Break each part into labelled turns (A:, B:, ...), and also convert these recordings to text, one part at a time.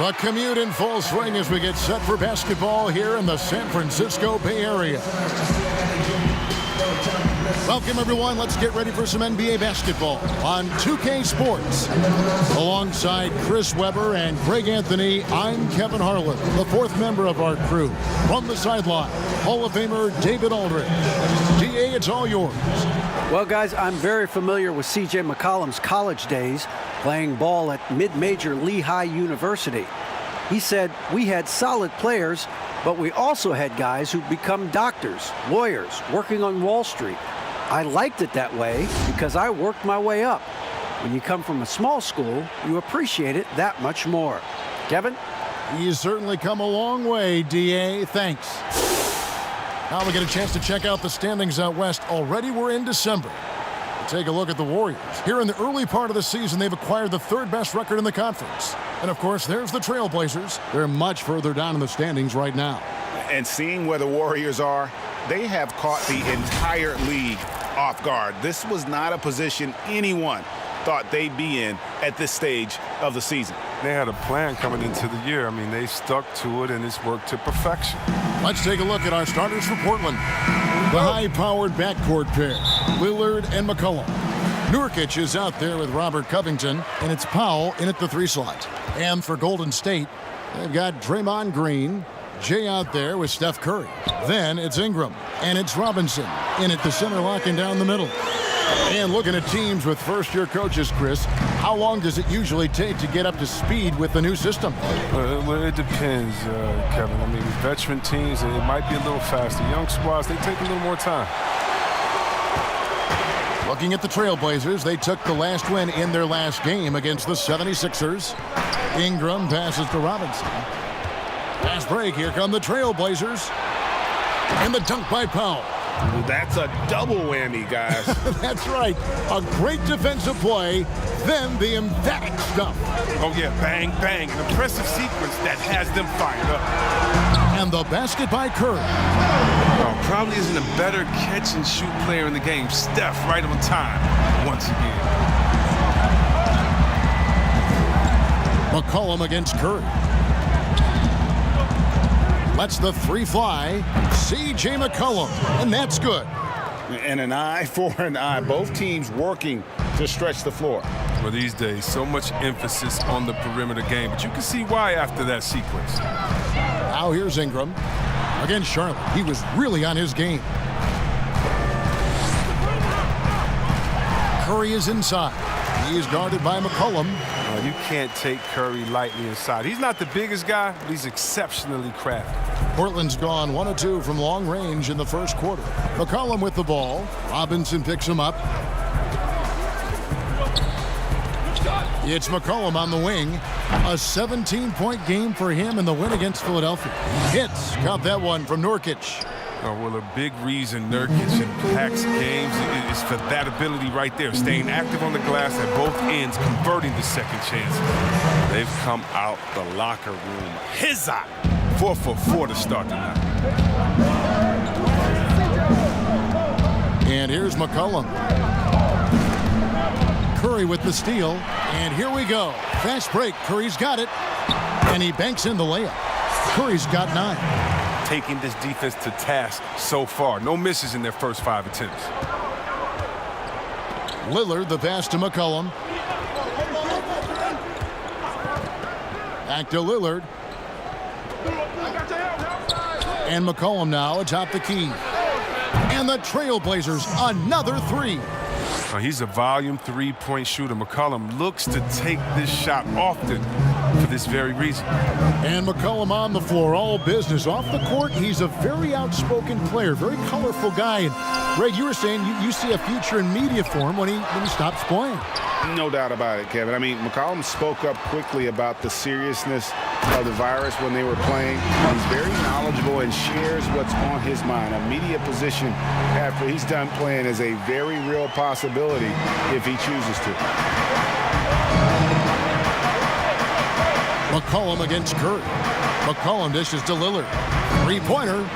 A: The commute in full swing as we get set for basketball here in the San Francisco Bay Area. Welcome, everyone. Let's get ready for some NBA basketball on 2K Sports. Alongside Chris Webber and Greg Anthony, I'm Kevin Harlan, the fourth member of our crew. From the sideline, Hall of Famer David Aldridge. DA, it's all yours.
B: Well, guys, I'm very familiar with C.J. McCollum's college days, playing ball at mid-major Lehigh University. He said, "We had solid players, but we also had guys who become doctors, lawyers, working on Wall Street. I liked it that way because I worked my way up. When you come from a small school, you appreciate it that much more." Kevin?
A: He's certainly come a long way, DA. Thanks. Now we get a chance to check out the standings out west. Already we're in December. Take a look at the Warriors. Here in the early part of the season, they've acquired the third best record in the conference. And, of course, there's the TrailBlazers. They're much further down in the standings right now.
C: And seeing where the Warriors are, they have caught the entire league off guard. This was not a position anyone thought they'd be in at this stage of the season.
D: They had a plan coming into the year. I mean, they stuck to it, and it's worked to perfection.
A: Let's take a look at our starters for Portland. The high-powered backcourt pair, Lillard and McCollum. Nurkic is out there with Robert Covington, and it's Powell in at the 3 slot. And for Golden State, they've got Draymond Green, Jay out there with Steph Curry. Then it's Ingram, and it's Robinson in at the center, locking down the middle. And looking at teams with first-year coaches, Chris, how long does it usually take to get up to speed with the new system?
D: Well, it depends, Kevin. I mean, with veteran teams, it might be a little faster. Young squads, they take a little more time.
A: Looking at the TrailBlazers, they took the last win in their last game against the 76ers. Ingram passes to Robinson. Fast break, here come the TrailBlazers. And the dunk by Powell.
C: That's a double whammy, guys.
A: That's right. A great defensive play, then the emphatic stuff.
D: Oh, yeah, bang, bang. An impressive sequence that has them fired up.
A: And the basket by Curry.
D: Oh, probably isn't a better catch-and-shoot player in the game. Steph right on time once again.
A: McCollum against Curry. Lets the 3 fly. C.J. McCollum, and that's good.
C: And an eye for an eye. Both teams working to stretch the floor.
D: Well, these days, so much emphasis on the perimeter game, but you can see why after that sequence.
A: Now here's Ingram against Charlotte. He was really on his game. Curry is inside. He is guarded by McCollum.
D: You can't take Curry lightly inside. He's not the biggest guy, but he's exceptionally crafty.
A: Portland's gone 1 of 2 from long range in the first quarter. McCollum with the ball. Robinson picks him up. It's McCollum on the wing. A 17-point game for him in the win against Philadelphia. Hits. Got that one from Nurkic.
D: Oh, well, a big reason Nurkic impacts games is for that ability right there, staying active on the glass at both ends, converting the second chance. They've come out the locker room his eye. 4 for 4 to start the night.
A: And here's McCollum. Curry with the steal, and here we go. Fast break. Curry's got it, and he banks in the layup. Curry's got 9.
D: Taking this defense to task so far. No misses in their first 5 attempts.
A: Lillard, the pass to McCollum. Back to Lillard. And McCollum now atop the key. And the TrailBlazers, another 3.
D: He's a volume 3-point shooter. McCollum looks to take this shot often for this very reason.
A: And McCollum on the floor, all business. Off the court, he's a very outspoken player, very colorful guy. And Greg, you were saying you see a future in media for him when he stops playing.
C: No doubt about it, Kevin. I mean, McCollum spoke up quickly about the seriousness of the virus when they were playing. He's very knowledgeable and shares what's on his mind. A media position after he's done playing is a very real possibility if he chooses to.
A: McCollum against Curry. McCollum dishes to Lillard. 3-pointer.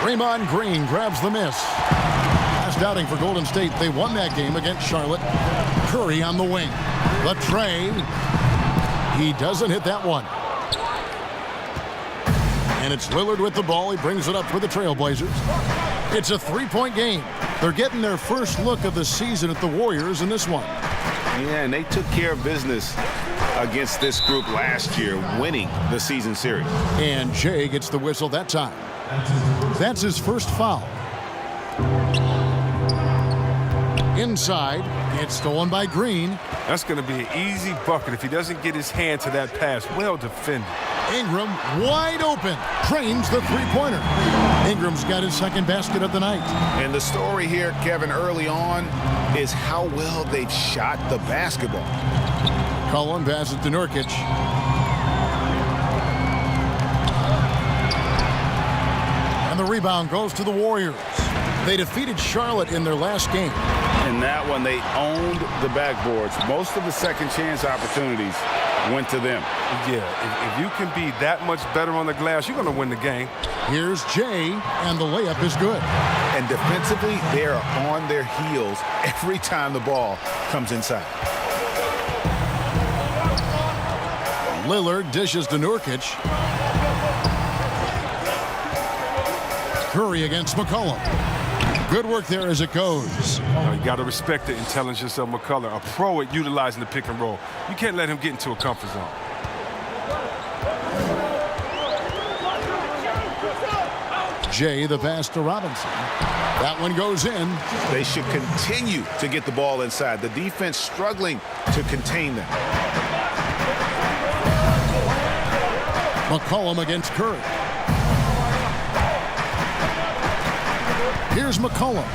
A: Draymond Green grabs the miss. Last outing for Golden State. They won that game against Charlotte. Curry on the wing. The tray. He doesn't hit that one. And it's Lillard with the ball. He brings it up for the TrailBlazers. It's a three-point game. They're getting their first look of the season at the Warriors in this one.
C: Yeah, and they took care of business against this group last year, winning the season series.
A: And Jay gets the whistle that time. That's his first foul. Inside, it's stolen by Green.
D: That's going to be an easy bucket if he doesn't get his hand to that pass. Well defended.
A: Ingram wide open, trains the three-pointer. Ingram's got his second basket of the night.
C: And the story here, Kevin, early on is how well they've shot the basketball.
A: Cullen passes to Nurkic. And the rebound goes to the Warriors. They defeated Charlotte in their last game.
C: In that one, they owned the backboards. Most of the second chance opportunities went to them.
D: Yeah, if you can be that much better on the glass, you're going to win the game.
A: Here's Jay, and the layup is good.
C: And defensively, they are on their heels every time the ball comes inside.
A: Lillard dishes to Nurkic. Curry against McCollum. Good work there as it goes.
D: You got to respect the intelligence of McCullough, a pro at utilizing the pick and roll. You can't let him get into a comfort zone.
A: Jay, the pass to Robinson. That one goes in.
C: They should continue to get the ball inside. The defense struggling to contain them.
A: McCollum against Curry. Here's McCollum.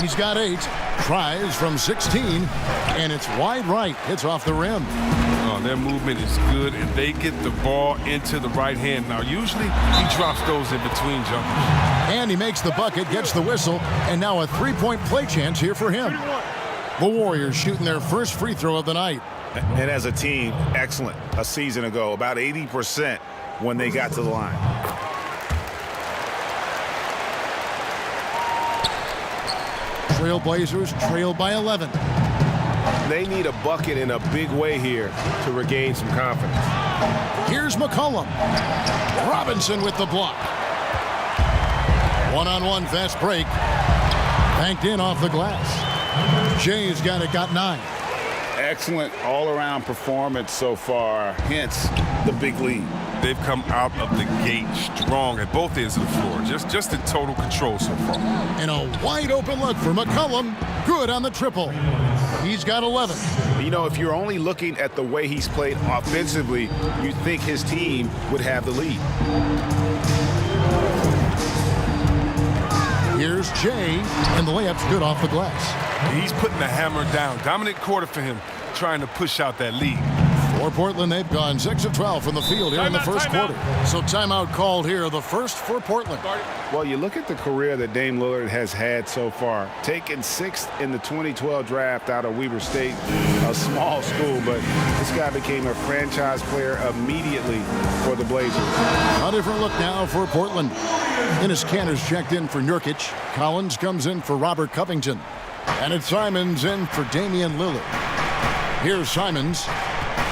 A: He's got 8. Tries from 16. And it's wide right. Hits off the rim.
D: Oh, their movement is good, and they get the ball into the right hand. Now, usually he drops those in between jumpers.
A: And he makes the bucket, gets the whistle, and now a three-point play chance here for him. The Warriors shooting their first free throw of the night.
C: And as a team, excellent a season ago. About 80% when they got to the line.
A: TrailBlazers trail by 11.
C: They need a bucket in a big way here to regain some confidence.
A: Here's McCollum. Robinson with the block. One-on-one fast break. Banked in off the glass. Jay's got 9.
C: Excellent all-around performance so far, hence the big lead.
D: They've come out of the gate strong at both ends of the floor, just in total control so far.
A: And a wide open look for McCollum. Good on the triple. He's got 11.
C: You know, if you're only looking at the way he's played offensively, you'd think his team would have the lead.
A: Here's Jay, and the layup's good off the glass.
D: He's putting the hammer down. Dominant quarter for him, trying to push out that lead.
A: For Portland, they've gone 6 of 12 from the field here in the first quarter. So timeout called here, the first for Portland.
C: Well, you look at the career that Dame Lillard has had so far. Taken 6th in the 2012 draft out of Weber State, a small school, but this guy became a franchise player immediately for the Blazers.
A: A different look now for Portland. Dennis Cantor's checked in for Nurkic. Collins comes in for Robert Covington. And it's Simons in for Damian Lillard. Here's Simons.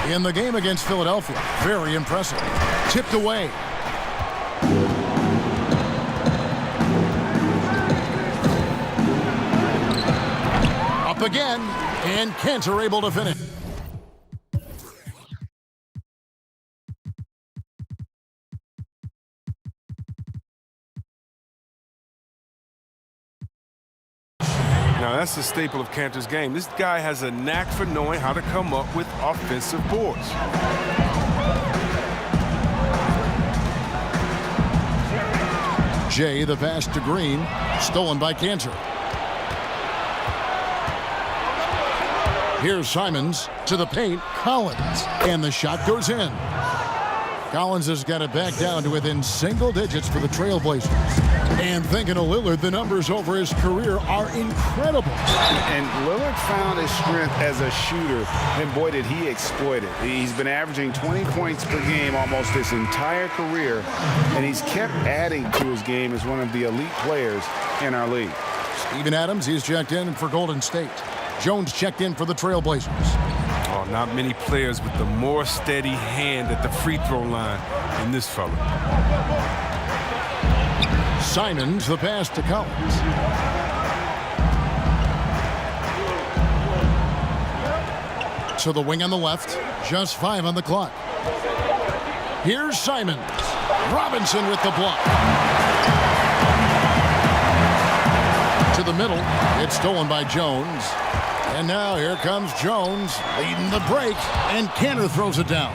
A: In the game against Philadelphia, very impressive. Tipped away. Up again, and Cantor able to finish.
D: Now, that's the staple of Cantor's game. This guy has a knack for knowing how to come up with offensive boards.
A: Jay, the pass to Green, stolen by Cantor. Here's Simons to the paint, Collins, and the shot goes in. Collins has got it back down to within single digits for the TrailBlazers. And thinking of Lillard, the numbers over his career are incredible.
C: And Lillard found his strength as a shooter, and boy, did he exploit it. He's been averaging 20 points per game almost his entire career, and he's kept adding to his game as one of the elite players in our league.
A: Steven Adams, he's checked in for Golden State. Jones checked in for the TrailBlazers.
D: Oh, Oh, not many players with the more steady hand at the free throw line than this fella.
A: Simons, the pass to Collins. To the wing on the left. Just 5 on the clock. Here's Simons. Robinson with the block. To the middle. It's stolen by Jones. And now here comes Jones leading the break. And Kanter throws it down.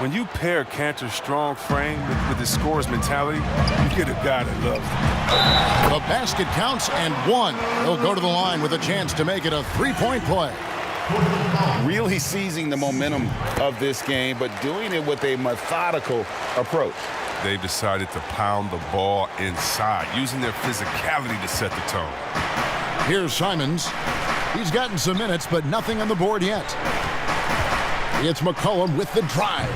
D: When you pair Kanter's strong frame with his scorer's mentality, you get a guy that loves it.
A: The basket counts and 1. He'll go to the line with a chance to make it a 3-point play.
C: Really seizing the momentum of this game, but doing it with a methodical approach.
D: They've decided to pound the ball inside, using their physicality to set the tone.
A: Here's Simons. He's gotten some minutes, but nothing on the board yet. It's McCollum with the drive.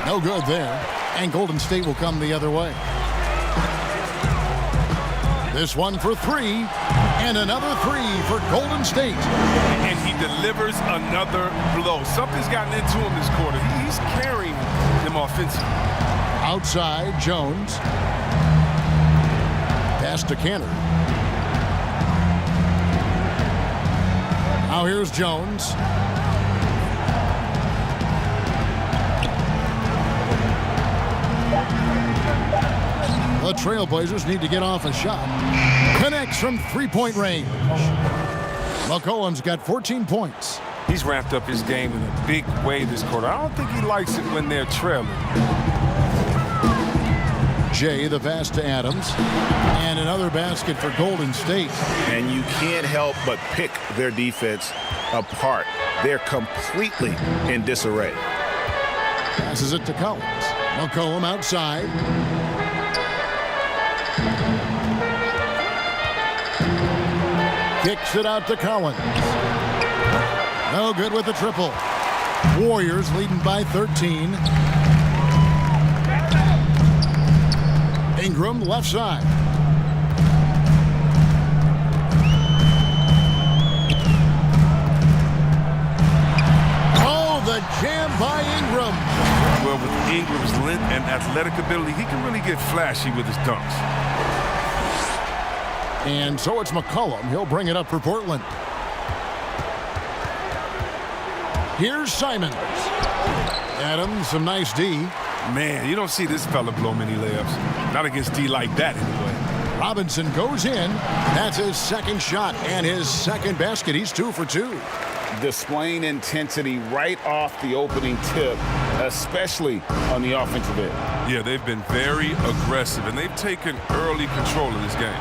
A: No good there. And Golden State will come the other way. This one for 3. And another 3 for Golden State.
D: And he delivers another blow. Something's gotten into him this quarter. He's carrying them offensively.
A: Outside, Jones. Pass to Kanter. Now here's Jones. The TrailBlazers need to get off a shot. Connects from 3-point range. McCollum's got 14 points.
D: He's ramped up his game in a big way this quarter. I don't think he likes it when they're trailing.
A: Jay, the pass to Adams. And another basket for Golden State.
C: And you can't help but pick their defense apart. They're completely in disarray.
A: Passes it to Collins. McCollum outside. Kicks it out to Collins. No good with the triple. Warriors leading by 13. Ingram left side. Oh, the jam by Ingram.
D: Well, with Ingram's length and athletic ability, he can really get flashy with his dunks.
A: And so it's McCollum. He'll bring it up for Portland. Here's Simons. Adams, some nice D.
D: Man, you don't see this fella blow many layups. Not against D like that, anyway.
A: Robinson goes in. That's his second shot and his second basket. He's 2 for 2.
C: Displaying intensity right off the opening tip, especially on the offensive end.
D: Yeah, they've been very aggressive, and they've taken early control of this game.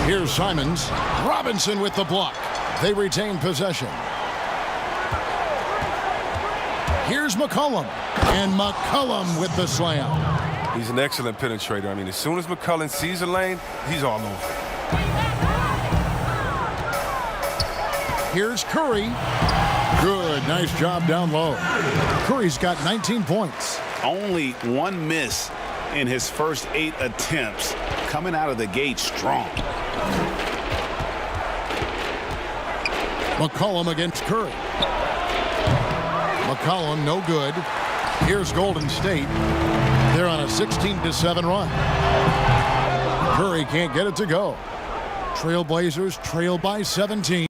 A: Here's Simons. Robinson with the block. They retain possession. Here's McCollum. And McCollum with the slam.
D: He's an excellent penetrator. I mean, as soon as McCollum sees a lane, he's all over.
A: Here's Curry. Good, nice job down low. Curry's got 19 points.
C: Only 1 miss in his first 8 attempts. Coming out of the gate strong.
A: McCollum against Curry. McCollum, no good. Here's Golden State. They're on a 16-7 run. Curry can't get it to go. TrailBlazers trail by 17.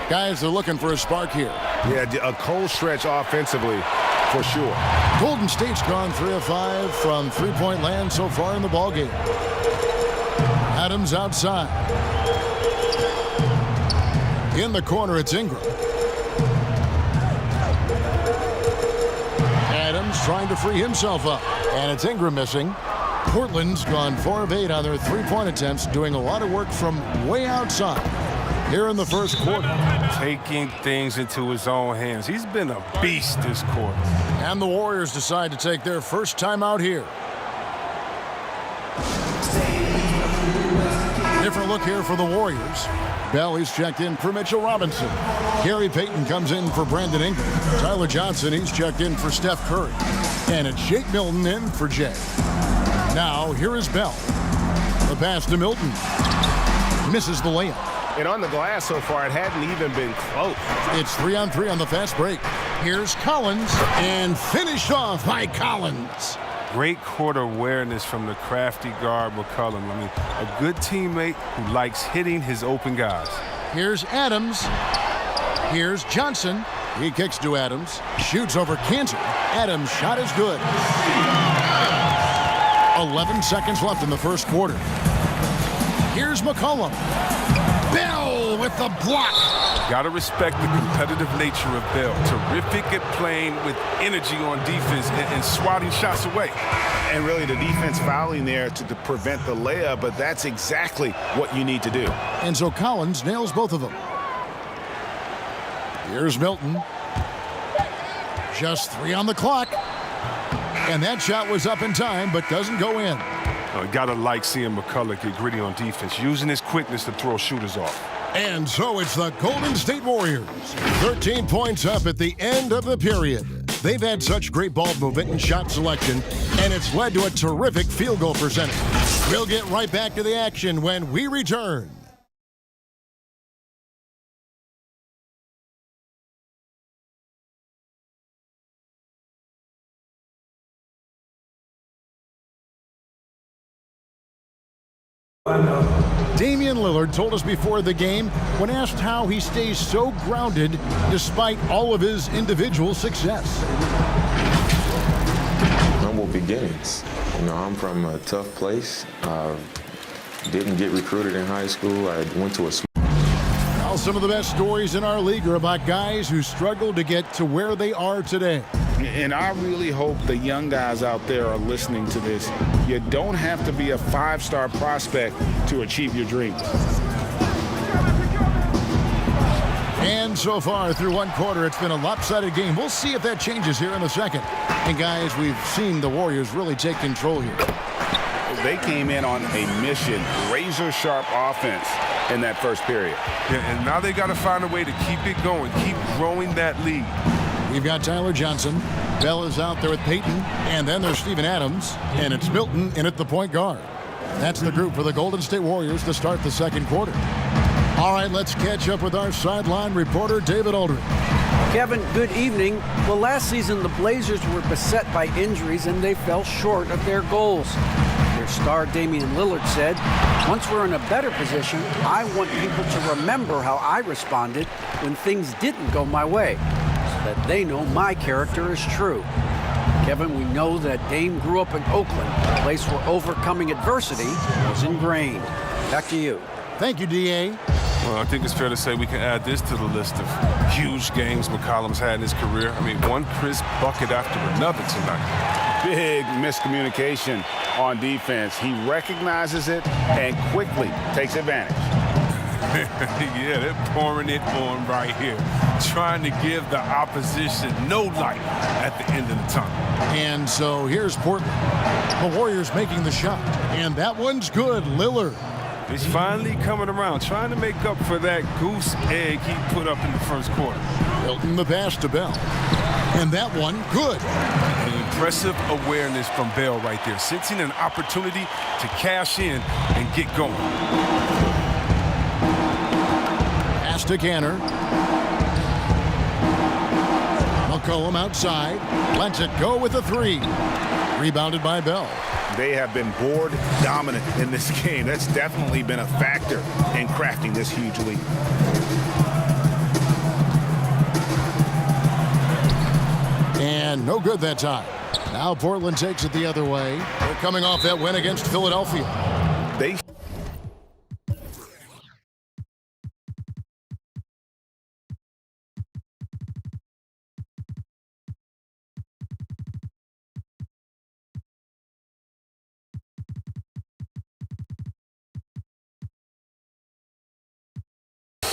A: Guys are looking for a spark here.
C: Yeah, a cold stretch offensively for sure.
A: Golden State's gone 3 of 5 from 3-point land so far in the ballgame. Adams outside. In the corner, it's Ingram. Adams trying to free himself up. And it's Ingram missing. Portland's gone 4 of 8 on their 3-point attempts, doing a lot of work from way outside here in the first quarter.
D: Taking things into his own hands. He's been a beast this quarter.
A: And the Warriors decide to take their first time out here. Different look here for the Warriors. Bell is checked in for Mitchell Robinson. Gary Payton comes in for Brandon Ingram. Tyler Johnson, he's checked in for Steph Curry. And it's Shake Milton in for Jay. Now, here is Bell. The pass to Milton. Misses the layup.
C: And on the glass so far, it hadn't even been close.
A: It's 3-on-3 on the fast break. Here's Collins, and finished off by Collins.
D: Great court awareness from the crafty guard McCollum. I mean, a good teammate who likes hitting his open guys.
A: Here's Adams. Here's Johnson. He kicks to Adams. Shoots over Cantor. Adams' shot is good. 11 seconds left in the first quarter. Here's McCollum. Bell with the block.
D: Got to respect the competitive nature of Bell. Terrific at playing with energy on defense and swatting shots away.
C: And really the defense fouling there to prevent the layup, but that's exactly what you need to do.
A: And so Collins nails both of them. Here's Milton. Just 3 on the clock. And that shot was up in time, but doesn't go in.
D: Gotta like seeing McCullough get gritty on defense, using his quickness to throw shooters off.
A: And so it's the Golden State Warriors. 13 points up at the end of the period. They've had such great ball movement and shot selection, and it's led to a terrific field goal percentage. We'll get right back to the action when we return. Damian Lillard told us before the game when asked how he stays so grounded despite all of his individual success.
E: Humble beginnings. You know, I'm from a tough place. Didn't get recruited in high school. I went to a small.
A: Well, some of the best stories in our league are about guys who struggled to get to where they are today.
C: And I really hope the young guys out there are listening to this. You don't have to be a 5-star prospect to achieve your dreams.
A: And so far through one quarter, it's been a lopsided game. We'll see if that changes here in the second. And guys, we've seen the Warriors really take control here.
C: They came in on a mission, razor-sharp offense in that first period.
D: Yeah, and now they got to find a way to keep it going, keep growing that lead.
A: We've got Tyler Johnson. Bell is out there with Payton. And then there's Steven Adams. And it's Milton in at the point guard. That's the group for the Golden State Warriors to start the second quarter. All right, let's catch up with our sideline reporter, David Aldridge.
B: Kevin, good evening. Well, last season, the Blazers were beset by injuries, and they fell short of their goals. Their star, Damian Lillard, said, "Once we're in a better position, I want people to remember how I responded when things didn't go my way, so that they know my character is true." Kevin, we know that Dame grew up in Oakland, a place where overcoming adversity was ingrained. Back to you.
A: Thank you, D.A.
D: Well, I think it's fair to say we can add this to the list of huge games McCollum's had in his career. I mean, one crisp bucket after another tonight.
C: Big miscommunication on defense. He recognizes it and quickly takes advantage.
D: Yeah, they're pouring it on right here, trying to give the opposition no light at the end of the tunnel.
A: And so here's Portland. The Warriors making the shot. And that one's good. Lillard.
D: He's finally coming around, trying to make up for that goose egg he put up in the first quarter.
A: Milton the pass to Bell. And that one, good.
D: An impressive awareness from Bell right there, sensing an opportunity to cash in and get going.
A: Pass to Cantor. McCollum outside. Lets it go with a 3. Rebounded by Bell.
C: They have been board dominant in this game. That's definitely been a factor in crafting this huge lead.
A: And no good that time. Now Portland takes it the other way. They're coming off that win against Philadelphia.
C: They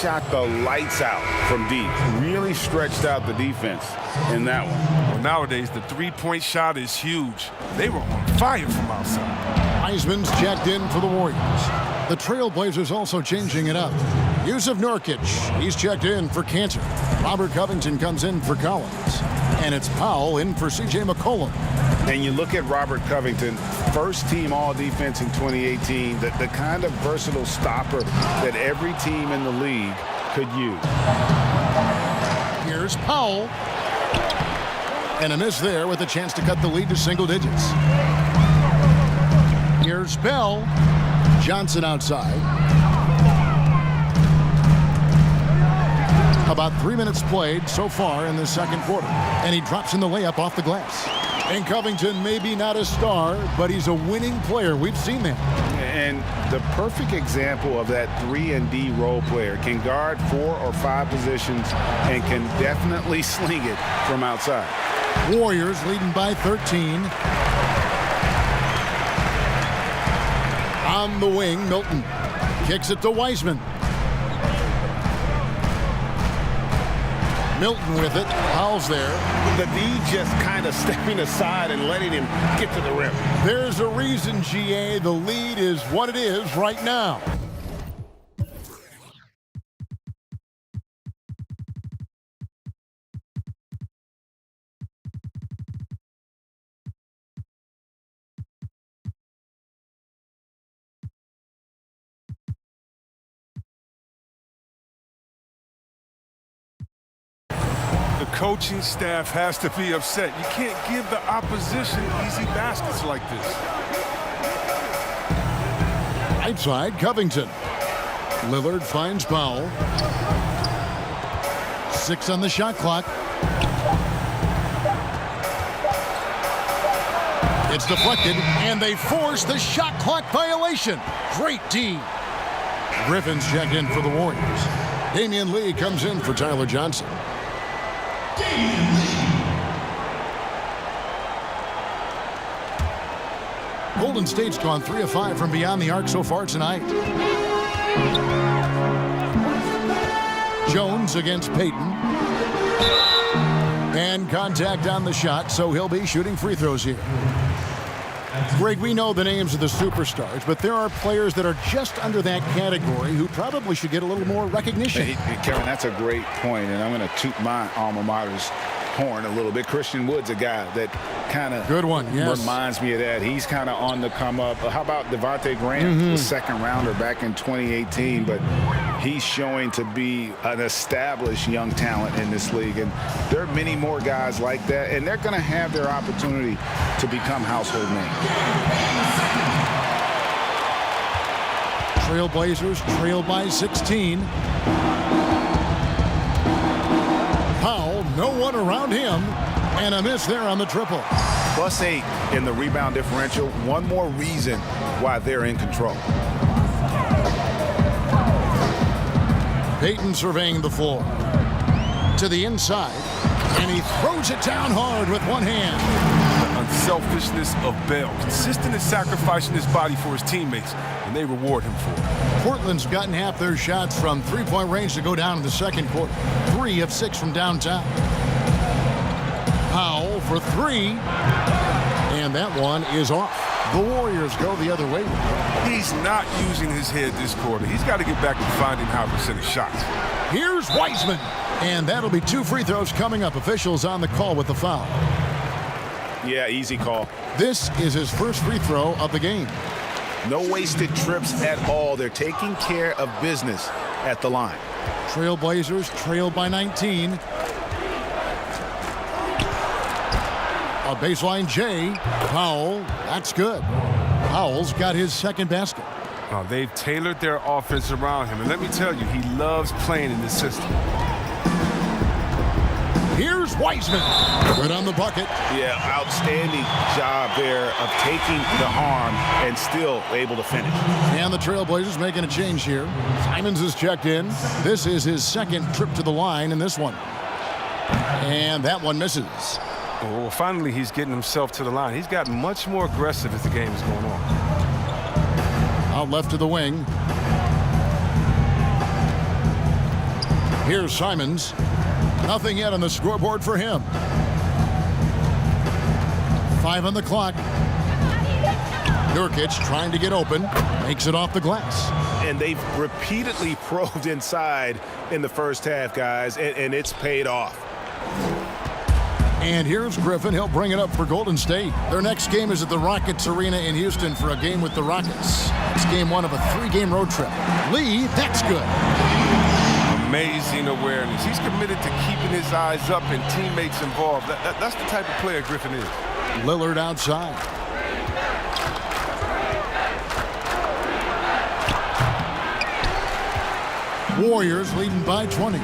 C: shot the lights out from deep. Really stretched out the defense in that one.
D: Well, nowadays, the three-point shot is huge. They were on fire from outside.
A: Wiseman's checked in for the Warriors. The TrailBlazers also changing it up. Yusuf Nurkic, he's checked in for Cantor. Robert Covington comes in for Collins. And it's Powell in for C.J. McCollum.
C: And you look at Robert Covington, first team all-defense in 2018, the kind of versatile stopper that every team in the league could use.
A: Here's Powell. And a miss there with a chance to cut the lead to single digits. Here's Bell. Johnson outside. About 3 minutes played so far in the second quarter. And he drops in the layup off the glass. And Covington maybe not a star, but he's a winning player. We've seen that.
C: And the perfect example of that 3-and-D role player. Can guard 4 or 5 positions and can definitely sling it from outside.
A: Warriors leading by 13. On the wing, Milton kicks it to Wiseman. Milton with it. Powell's there.
F: The D just kind of stepping aside and letting him get to the rim.
A: There's a reason, GA. The lead is what it is right now.
D: The coaching staff has to be upset. You can't give the opposition easy baskets like this.
A: Right side, Covington. Lillard finds Powell. 6 on the shot clock. It's deflected, and they force the shot clock violation. Great D. Griffin's checked in for the Warriors. Damian Lee comes in for Tyler Johnson. Golden State's gone 3 of 5 from beyond the arc so far tonight. Jones against Payton. And contact on the shot, so he'll be shooting free throws here. Greg, we know the names of the superstars, but there are players that are just under that category who probably should get a little more recognition.
C: Hey, Kevin, that's a great point, and I'm going to toot my alma mater's horn a little bit. Christian Wood's a guy that kind of reminds me of that. He's kind of on the come up. How about Devontae Graham, the second rounder back in 2018, but he's showing to be an established young talent in this league, and there are many more guys like that, and they're going to have their opportunity to become household names.
A: TrailBlazers trail by 16. Powell, no one around him, and a miss there on the triple.
C: +8 in the rebound differential. One more reason why they're in control.
A: Payton surveying the floor. To the inside, and he throws it down hard with one hand.
D: The unselfishness of Bell, consistent in sacrificing his body for his teammates, and they reward him for it.
A: Portland's gotten half their shots from three-point range to go down in the second quarter. 3 of 6 from downtown. Powell for 3, and that one is off. The Warriors go the other way.
D: He's not using his head this quarter. He's got to get back to finding how to percent his shots.
A: Here's Wiseman, and that'll be 2 free throws coming up. Officials on the call with the foul.
C: Yeah, easy call.
A: This is his first free throw of the game.
C: No wasted trips at all. They're taking care of business at the line.
A: TrailBlazers trail by 19. A baseline J. Powell, that's good. Powell's got his second basket.
D: They've tailored their offense around him, and let me tell you, he loves playing in this system.
A: Here's Wiseman. Good on the bucket.
C: Yeah, outstanding job there of taking the harm and still able to finish.
A: And the TrailBlazers making a change here. Simons is checked in. This is his second trip to the line in this one. And that one misses.
D: Well, finally, he's getting himself to the line. He's gotten much more aggressive as the game is going on.
A: Out left to the wing. Here's Simons. Nothing yet on the scoreboard for him. 5 on the clock. Nurkic trying to get open, makes it off the glass.
C: And they've repeatedly probed inside in the first half, guys, and it's paid off.
A: And here's Griffin. He'll bring it up for Golden State. Their next game is at the Rockets Arena in Houston for a game with the Rockets. It's game one of a 3-game road trip. Lee, that's good.
D: Amazing awareness. He's committed to keeping his eyes up and teammates involved. That's the type of player Griffin is.
A: Lillard outside. Warriors leading by 20.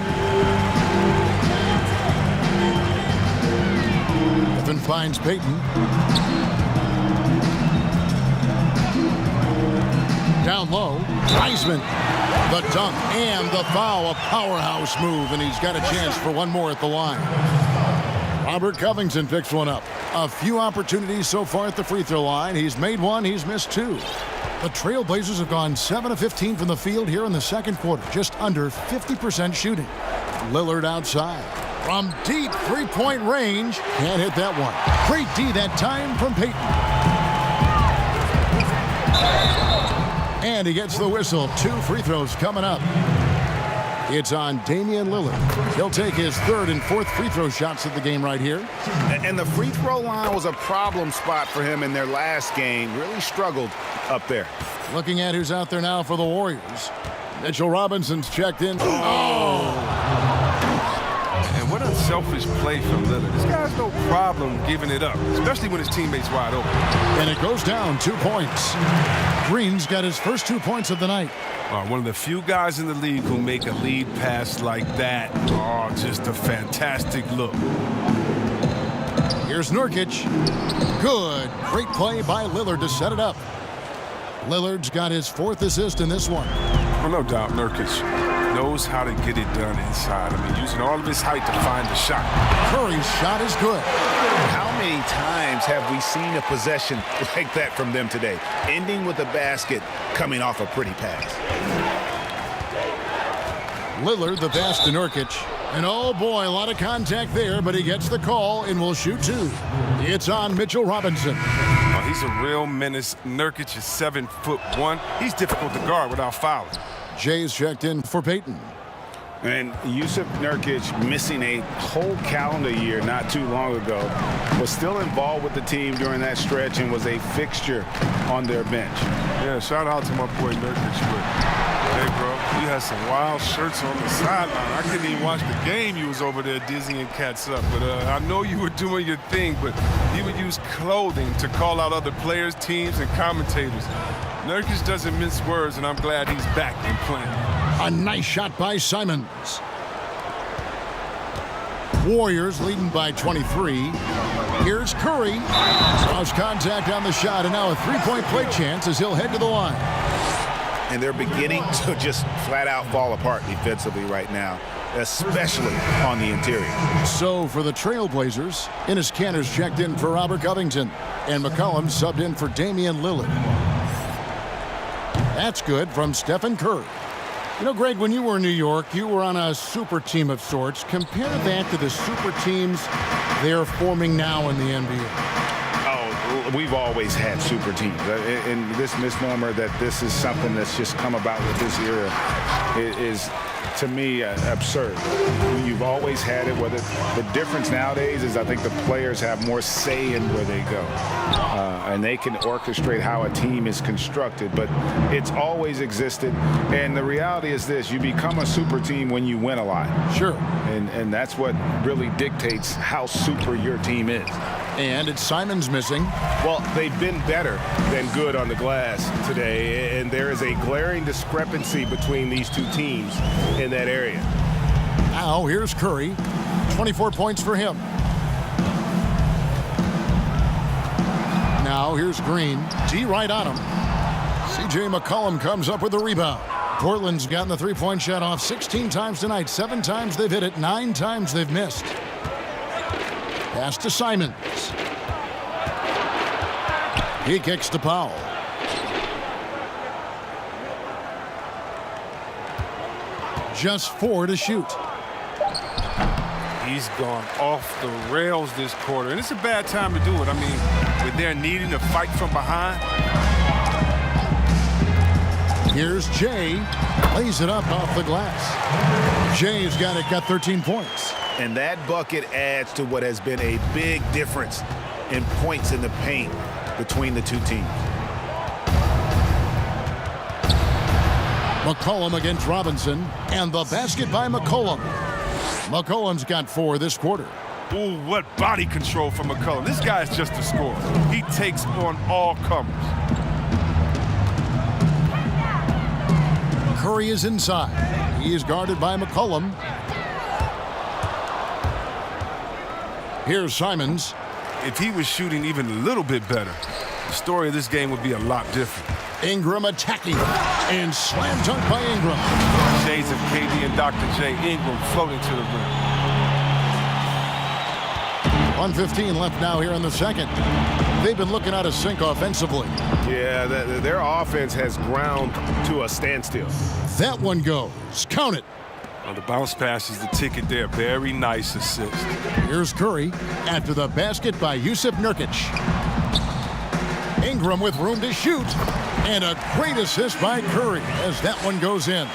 A: Griffin finds Payton. Down low, Wiseman. The dunk and the foul, a powerhouse move, and he's got a chance for one more at the line. Robert Covington picks one up. A few opportunities so far at the free throw line. He's made one, he's missed two. The TrailBlazers have gone 7 of 15 from the field here in the second quarter, just under 50% shooting. Lillard outside. From deep three-point range, can't hit that one. Great D that time from Payton. And he gets the whistle. 2 free throws coming up. It's on Damian Lillard. He'll take his 3rd and 4th free throw shots of the game right here.
C: And the free throw line was a problem spot for him in their last game. Really struggled up there.
A: Looking at who's out there now for the Warriors. Mitchell Robinson's checked in. Oh!
D: And what unselfish play from Lillard. This guy's no problem giving it up, especially when his teammate's wide open.
A: And it goes down 2 points. Green's got his first 2 points of the night.
D: One of the few guys in the league who make a lead pass like that. Oh, just a fantastic look.
A: Here's Nurkic. Good. Great play by Lillard to set it up. Lillard's got his 4th assist in this one.
D: Well, no doubt Nurkic knows how to get it done inside. I mean, using all of his height to find the shot.
A: Curry's shot is good.
C: How many times have we seen a possession like that from them today? Ending with a basket, coming off a pretty pass.
A: Lillard, the pass to Nurkic. And oh boy, a lot of contact there, but he gets the call and will shoot 2. It's on Mitchell Robinson.
D: Oh, he's a real menace. Nurkic is 7'1". He's difficult to guard without fouling.
A: Jay's checked in for Payton.
C: And Yusuf Nurkic, missing a whole calendar year not too long ago, was still involved with the team during that stretch and was a fixture on their bench.
D: Yeah, shout out to my boy Nurkic. Hey, bro, you had some wild shirts on the sideline. I couldn't even watch the game. You was over there dizzying cats up. But I know you were doing your thing, but you would use clothing to call out other players, teams, and commentators. Nurkic doesn't mince words, and I'm glad he's back and playing.
A: A nice shot by Simons. Warriors leading by 23. Here's Curry. Cross contact on the shot, and now a 3-point play chance as he'll head to the line.
C: And they're beginning to just flat out fall apart defensively right now, especially on the interior.
A: So for the TrailBlazers, Enes Kanter's checked in for Robert Covington, and McCollum subbed in for Damian Lillard. That's good from Stephen Curry. You know, Greg, when you were in New York, you were on a super team of sorts. Compare that to the super teams they're forming now in the NBA.
C: We've always had super teams. And this misnomer that this is something that's just come about with this era is, to me, absurd. You've always had it. Whether the difference nowadays is I think the players have more say in where they go. And they can orchestrate how a team is constructed. But it's always existed. And the reality is this. You become a super team when you win a lot.
A: Sure.
C: And that's what really dictates how super your team is.
A: And it's Simons missing.
C: Well, they've been better than good on the glass today, and there is a glaring discrepancy between these two teams in that area.
A: Now, here's Curry. 24 points for him. Now, here's Green. D right on him. C.J. McCollum comes up with the rebound. Portland's gotten the 3-point shot off 16 times tonight. 7 times they've hit it. 9 times they've missed. Pass to Simons. He kicks to Powell. Just 4 to shoot.
D: He's gone off the rails this quarter, and it's a bad time to do it. I mean, with there needing to fight from behind.
A: Here's Jay. Lays it up off the glass. Jay's got 13 points.
C: And that bucket adds to what has been a big difference in points in the paint between the two teams.
A: McCollum against Robinson, and the basket by McCollum. McCollum's got 4 this quarter.
D: Ooh, what body control from McCollum. This guy is just a scorer. He takes on all comers.
A: Curry is inside. He is guarded by McCollum. Here's Simons.
D: If he was shooting even a little bit better, the story of this game would be a lot different.
A: Ingram attacking, and slam dunk by Ingram.
D: Shades of KD and Dr. J. Ingram floating to the rim.
A: 1:15 left now here in the second. They've been looking out of sync offensively.
C: Yeah, their offense has ground to a standstill.
A: That one goes. Count it.
D: Well, the bounce pass is the ticket there. Very nice assist.
A: Here's Curry after the basket by Jusuf Nurkic. Ingram with room to shoot. And a great assist by Curry as that one goes in.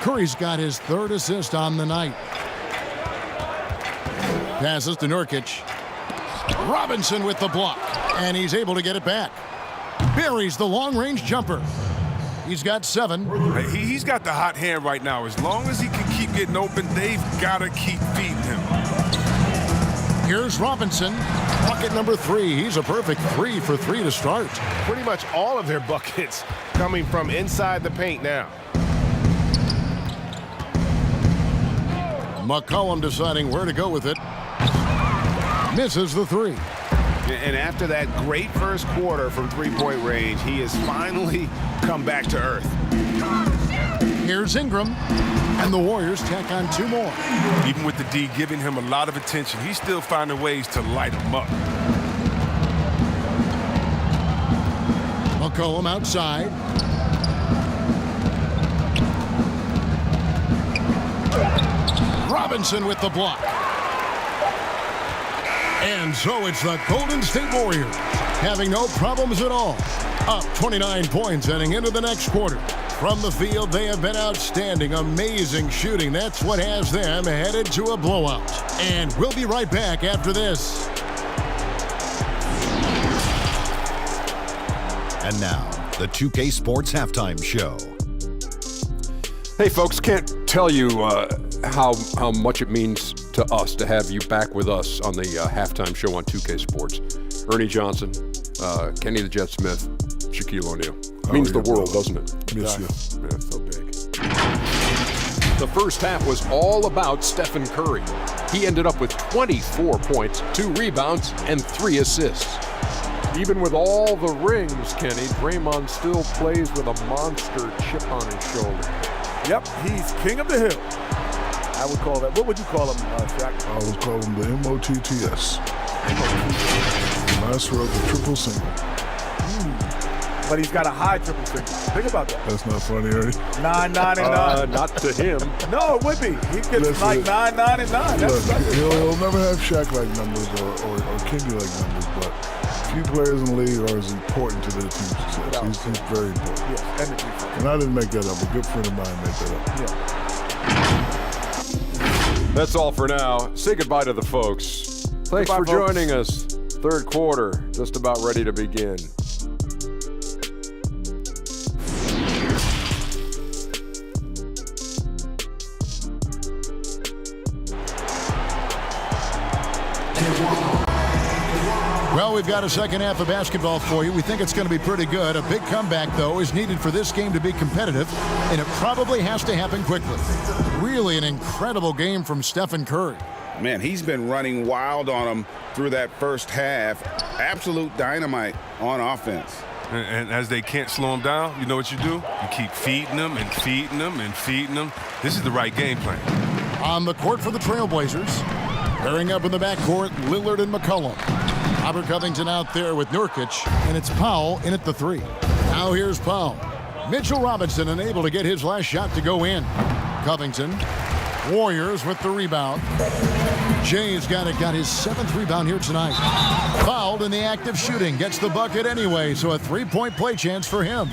A: Curry's got his 3rd assist on the night. Passes to Nurkic. Robinson with the block. And he's able to get it back. Buries the long-range jumper. He's got 7.
D: He's got the hot hand right now. As long as he can keep getting open, they've got to keep feeding him.
A: Here's Robinson. Bucket number 3. He's a perfect 3 for 3 to start.
F: Pretty much all of their buckets coming from inside the paint now.
A: McCollum deciding where to go with it. Misses the 3.
C: And after that great first quarter from three-point range, he has finally come back to earth.
A: Here's Ingram. And the Warriors tack on 2 more.
D: Even with the D giving him a lot of attention, he's still finding ways to light him up.
A: McCollum outside. Robinson with the block. And so it's the Golden State Warriors having no problems at all. Up 29 points heading into the next quarter. From the field, they have been outstanding, amazing shooting. That's what has them headed to a blowout. And we'll be right back after this.
G: And now, the 2K Sports Halftime Show.
H: Hey, folks, can't tell you how much it means to us to have you back with us on the halftime show on 2K Sports. Ernie Johnson, Kenny the Jet Smith, Shaquille O'Neal. Means the world, doesn't it?
I: Miss you.
H: Yeah, so big. The first half was all about Stephen Curry. He ended up with 24 points, 2 rebounds, and 3 assists. Even with all the rings, Kenny, Draymond still plays with a monster chip on his shoulder.
I: Yep, he's king of the hill. I would call that. What would you call him, Shaq?
J: I would call him the MOTTS. Master of the triple single.
I: But he's got a high triple single. Think about that.
J: That's not funny, Ernie.
I: 9, 9, and 9.
H: Not to him.
I: No, it would be. He gets like 9, 9, and 9.
J: Look, he'll never have Shaq-like numbers or Kenny-like numbers, but few players in the league are as important to their team's success. He's very important.
I: Yeah,
J: and I didn't make that up. A good friend of mine made that up.
I: Yeah.
H: That's all for now. Say goodbye to the folks. Thanks for joining us. Third quarter, just about ready to begin.
A: Well, we've got a second half of basketball for you. We think it's going to be pretty good. A big comeback, though, is needed for this game to be competitive, and it probably has to happen quickly. Really an incredible game from Stephen Curry.
C: Man, he's been running wild on them through that first half. Absolute dynamite on offense.
D: And as they can't slow him down, you know what you do? You keep feeding them and feeding them and feeding them. This is the right game plan.
A: On the court for the TrailBlazers. Pairing up in the backcourt, Lillard and McCollum. Robert Covington out there with Nurkic, and it's Powell in at the 3. Now here's Powell. Mitchell Robinson unable to get his last shot to go in. Covington Warriors with the rebound. Jay's got his 7th rebound here tonight. Fouled in the act of shooting. Gets the bucket anyway, so a 3-point play chance for him.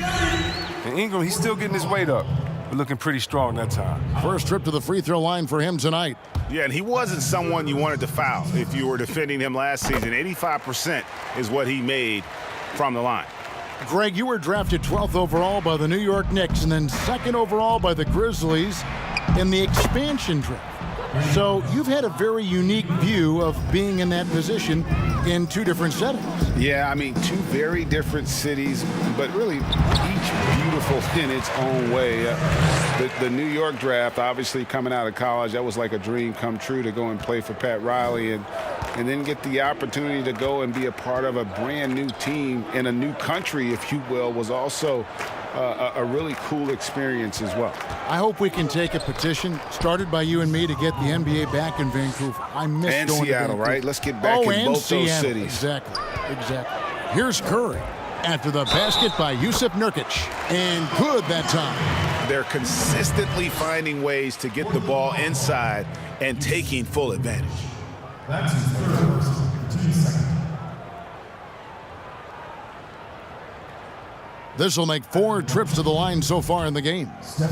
D: And Ingram, he's still getting his weight up, but looking pretty strong that time.
A: First trip to the free throw line for him tonight.
C: Yeah, and he wasn't someone you wanted to foul if you were defending him last season. 85% is what he made from the line.
A: Greg, you were drafted 12th overall by the New York Knicks and then 2nd overall by the Grizzlies in the expansion draft. So you've had a very unique view of being in that position in 2 different settings.
C: Yeah, I mean, 2 very different cities, but really each beautiful in its own way. The New York draft, obviously coming out of college, that was like a dream come true to go and play for Pat Riley and then get the opportunity to go and be a part of a brand new team in a new country, if you will, was also a really cool experience as well.
A: I hope we can take a petition started by you and me to get the NBA back in Vancouver. I miss
C: and
A: going
C: Seattle,
A: to Vancouver.
C: right? Let's get back in both
A: Seattle.
C: those cities.
A: Exactly. Here's Curry after the basket by Jusuf Nurkic. And good that time.
C: They're consistently finding ways to get the ball inside and taking full advantage.
A: This will make 4 trips to the line so far in the game.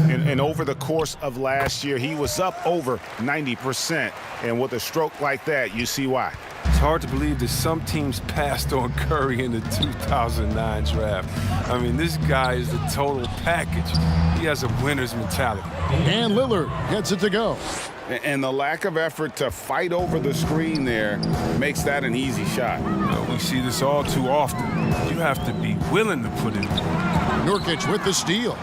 C: And over the course of last year, he was up over 90%. And with a stroke like that, you see why.
D: It's hard to believe that some teams passed on Curry in the 2009 draft. I mean, this guy is the total package. He has a winner's mentality.
A: And Lillard gets it to go.
C: And the lack of effort to fight over the screen there makes that an easy shot.
D: We see this all too often. You have to be willing to put it in.
A: Nurkic with the steal.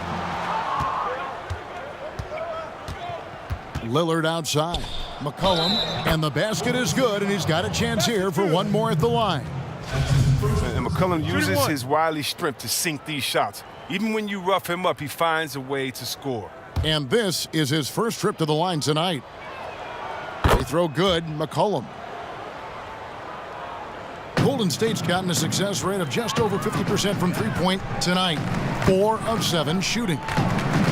A: Lillard outside. McCollum, and the basket is good, and he's got a chance here for one more at the line.
D: And McCollum uses his wily strength to sink these shots. Even when you rough him up, he finds a way to score.
A: And this is his first trip to the line tonight. They throw good. McCollum. Golden State's gotten a success rate of just over 50% from three-point tonight. 4 of 7 shooting.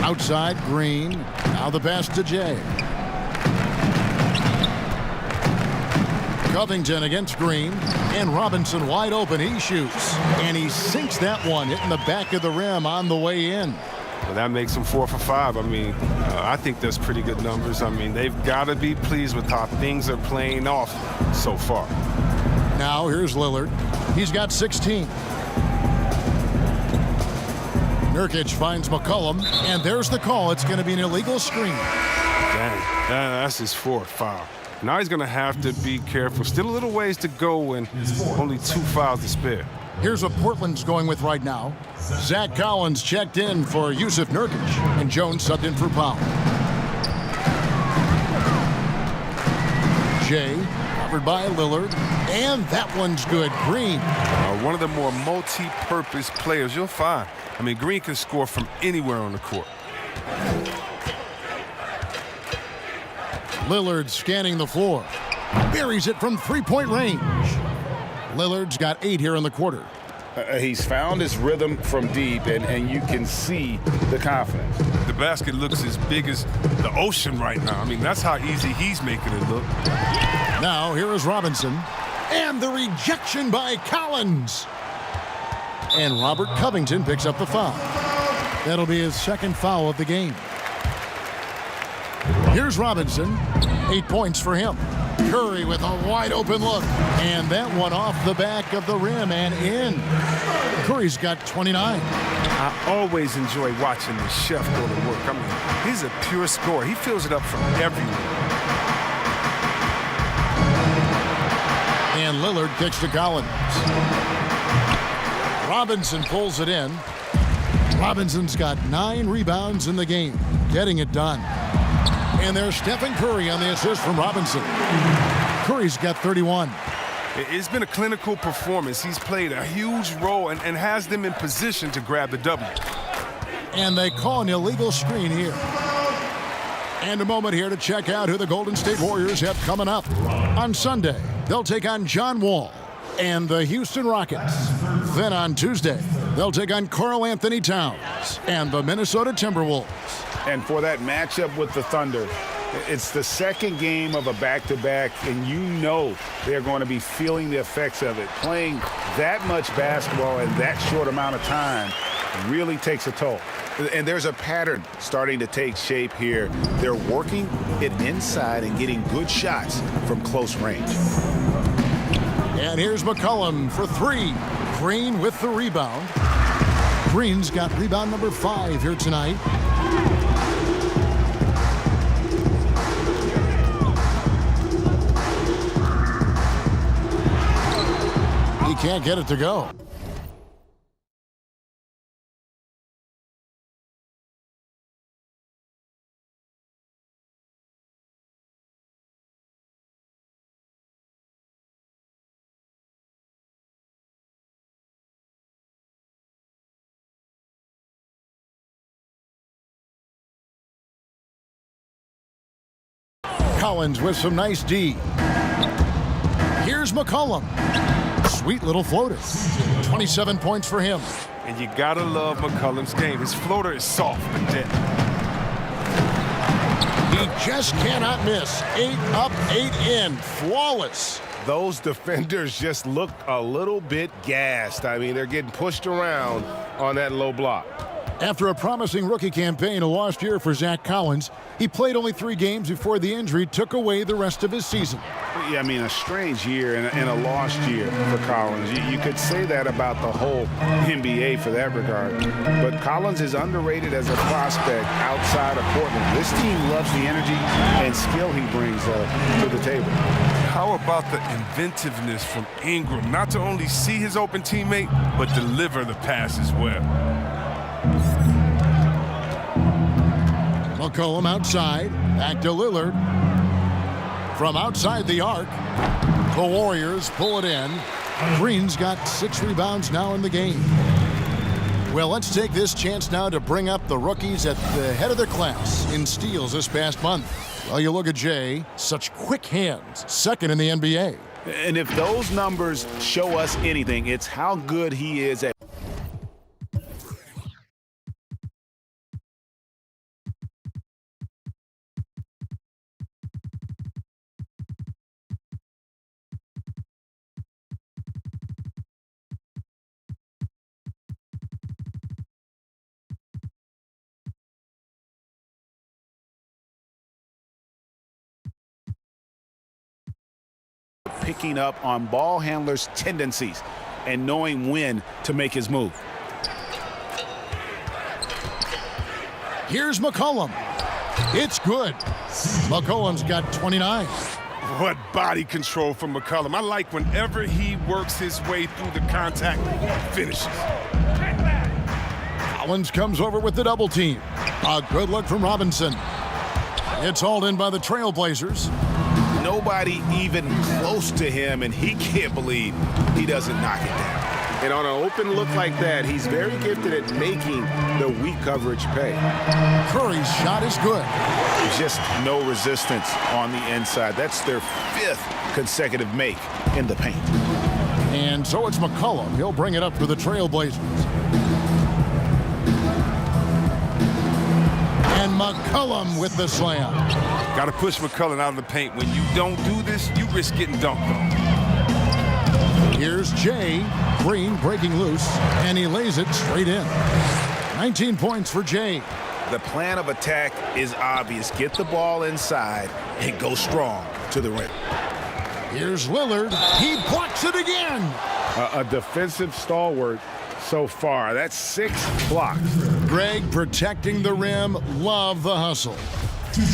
A: Outside, Green. Now the pass to Jay. Covington against Green. And Robinson wide open. He shoots. And he sinks that one, hitting the back of the rim on the way in.
D: Well, that makes him 4 for 5. I mean, I think that's pretty good numbers. I mean, they've got to be pleased with how things are playing off so far.
A: Now here's Lillard. He's got 16. Nurkic finds McCollum, and there's the call. It's going to be an illegal screen.
D: Dang, that's his 4th foul. Now he's going to have to be careful. Still a little ways to go and only 2 fouls to spare.
A: Here's what Portland's going with right now. Zach Collins checked in for Jusuf Nurkic, and Jones subbed in for Powell. Jay, covered by Lillard, and that one's good. Green.
D: One of the more multi-purpose players you'll find. I mean, Green can score from anywhere on the court.
A: Lillard scanning the floor. Buries it from three-point range. Illard's got 8 here in the quarter.
C: He's found his rhythm from deep, and you can see the confidence.
D: The basket looks as big as the ocean right now. I mean, that's how easy he's making it look.
A: Now, here is Robinson. And the rejection by Collins. And Robert Covington picks up the foul. That'll be his 2nd foul of the game. Here's Robinson. 8 points for him. Curry with a wide-open look. And that one off the back of the rim and in. Curry's got 29.
D: I always enjoy watching the chef go to work. I mean, he's a pure scorer. He fills it up from everywhere.
A: And Lillard kicks to Collins. Robinson pulls it in. Robinson's got 9 rebounds in the game, getting it done. And there's Stephen Curry on the assist from Robinson. Curry's got 31.
D: It's been a clinical performance. He's played a huge role and has them in position to grab the W.
A: And they call an illegal screen here. And a moment here to check out who the Golden State Warriors have coming up. On Sunday, they'll take on John Wall and the Houston Rockets. Then on Tuesday, they'll take on Karl Anthony Towns and the Minnesota Timberwolves.
C: And for that matchup with the Thunder, It's the second game of a back-to-back, and you know they're going to be feeling the effects of it. Playing that much basketball in that short amount of time really takes a toll. And there's a pattern starting to take shape here. They're working it inside and getting good shots from close range.
A: And here's McCollum for three. Green with the rebound. Green's got rebound number 5 here tonight. He can't get it to go. Collins with some nice D. Here's McCollum. Sweet little floater. 27 points for him.
D: And you gotta love McCollum's game. His floater is soft and dead.
A: He just cannot miss. 8 up, 8 in. Flawless.
F: Those defenders just looked a little bit gassed. I mean, they're getting pushed around on that low block.
A: After a promising rookie campaign, a lost year for Zach Collins, he played only 3 games before the injury took away the rest of his season.
C: Yeah, I mean, a strange year and a lost year for Collins. You could say that about the whole NBA for that regard. But Collins is underrated as a prospect outside of Portland. This team loves the energy and skill he brings to the table.
D: How about the inventiveness from Ingram? Not to only see his open teammate, but deliver the pass as well.
A: McCollum outside, back to Lillard. From outside the arc, the Warriors pull it in. Green's got 6 rebounds now in the game. Well, let's take this chance now to bring up the rookies at the head of their class in steals this past month. Well, you look at Jay, such quick hands, second in the NBA.
C: And if those numbers show us anything, it's how good he is at picking up on ball handlers' tendencies and knowing when to make his move.
A: Here's McCollum. It's good. McCollum's got 29.
D: What body control from McCollum. I like whenever he works his way through the contact, finishes.
A: Collins comes over with the double team. A good look from Robinson. It's hauled in by the TrailBlazers.
C: Nobody even close to him, and he can't believe he doesn't knock it down. And on an open look like that, he's very gifted at making the weak coverage pay.
A: Curry's shot is good.
C: Just no resistance on the inside. That's their 5th consecutive make in the paint.
A: And so it's McCollum. He'll bring it up for the TrailBlazers. And McCollum with the slam.
D: Got to push McCollum out of the paint. When you don't do this, you risk getting dunked on.
A: Here's Jay. Green breaking loose, and he lays it straight in. 19 points for Jay.
C: The plan of attack is obvious. Get the ball inside and go strong to the rim.
A: Here's Lillard. He blocks it again.
F: A defensive stalwart so far. That's 6 blocks.
A: Greg protecting the rim. Love the hustle.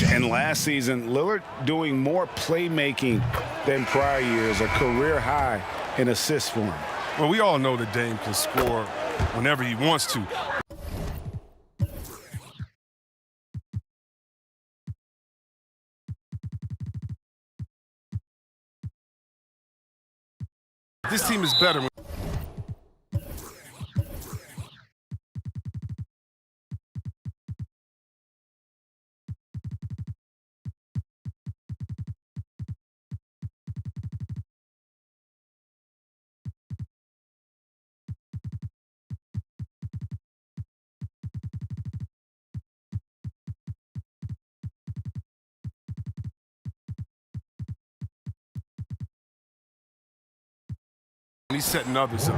C: And last season, Lillard doing more playmaking than prior years, a career high in assists for him.
D: Well, we all know that Dame can score whenever he wants to. This team is better when He's setting others up.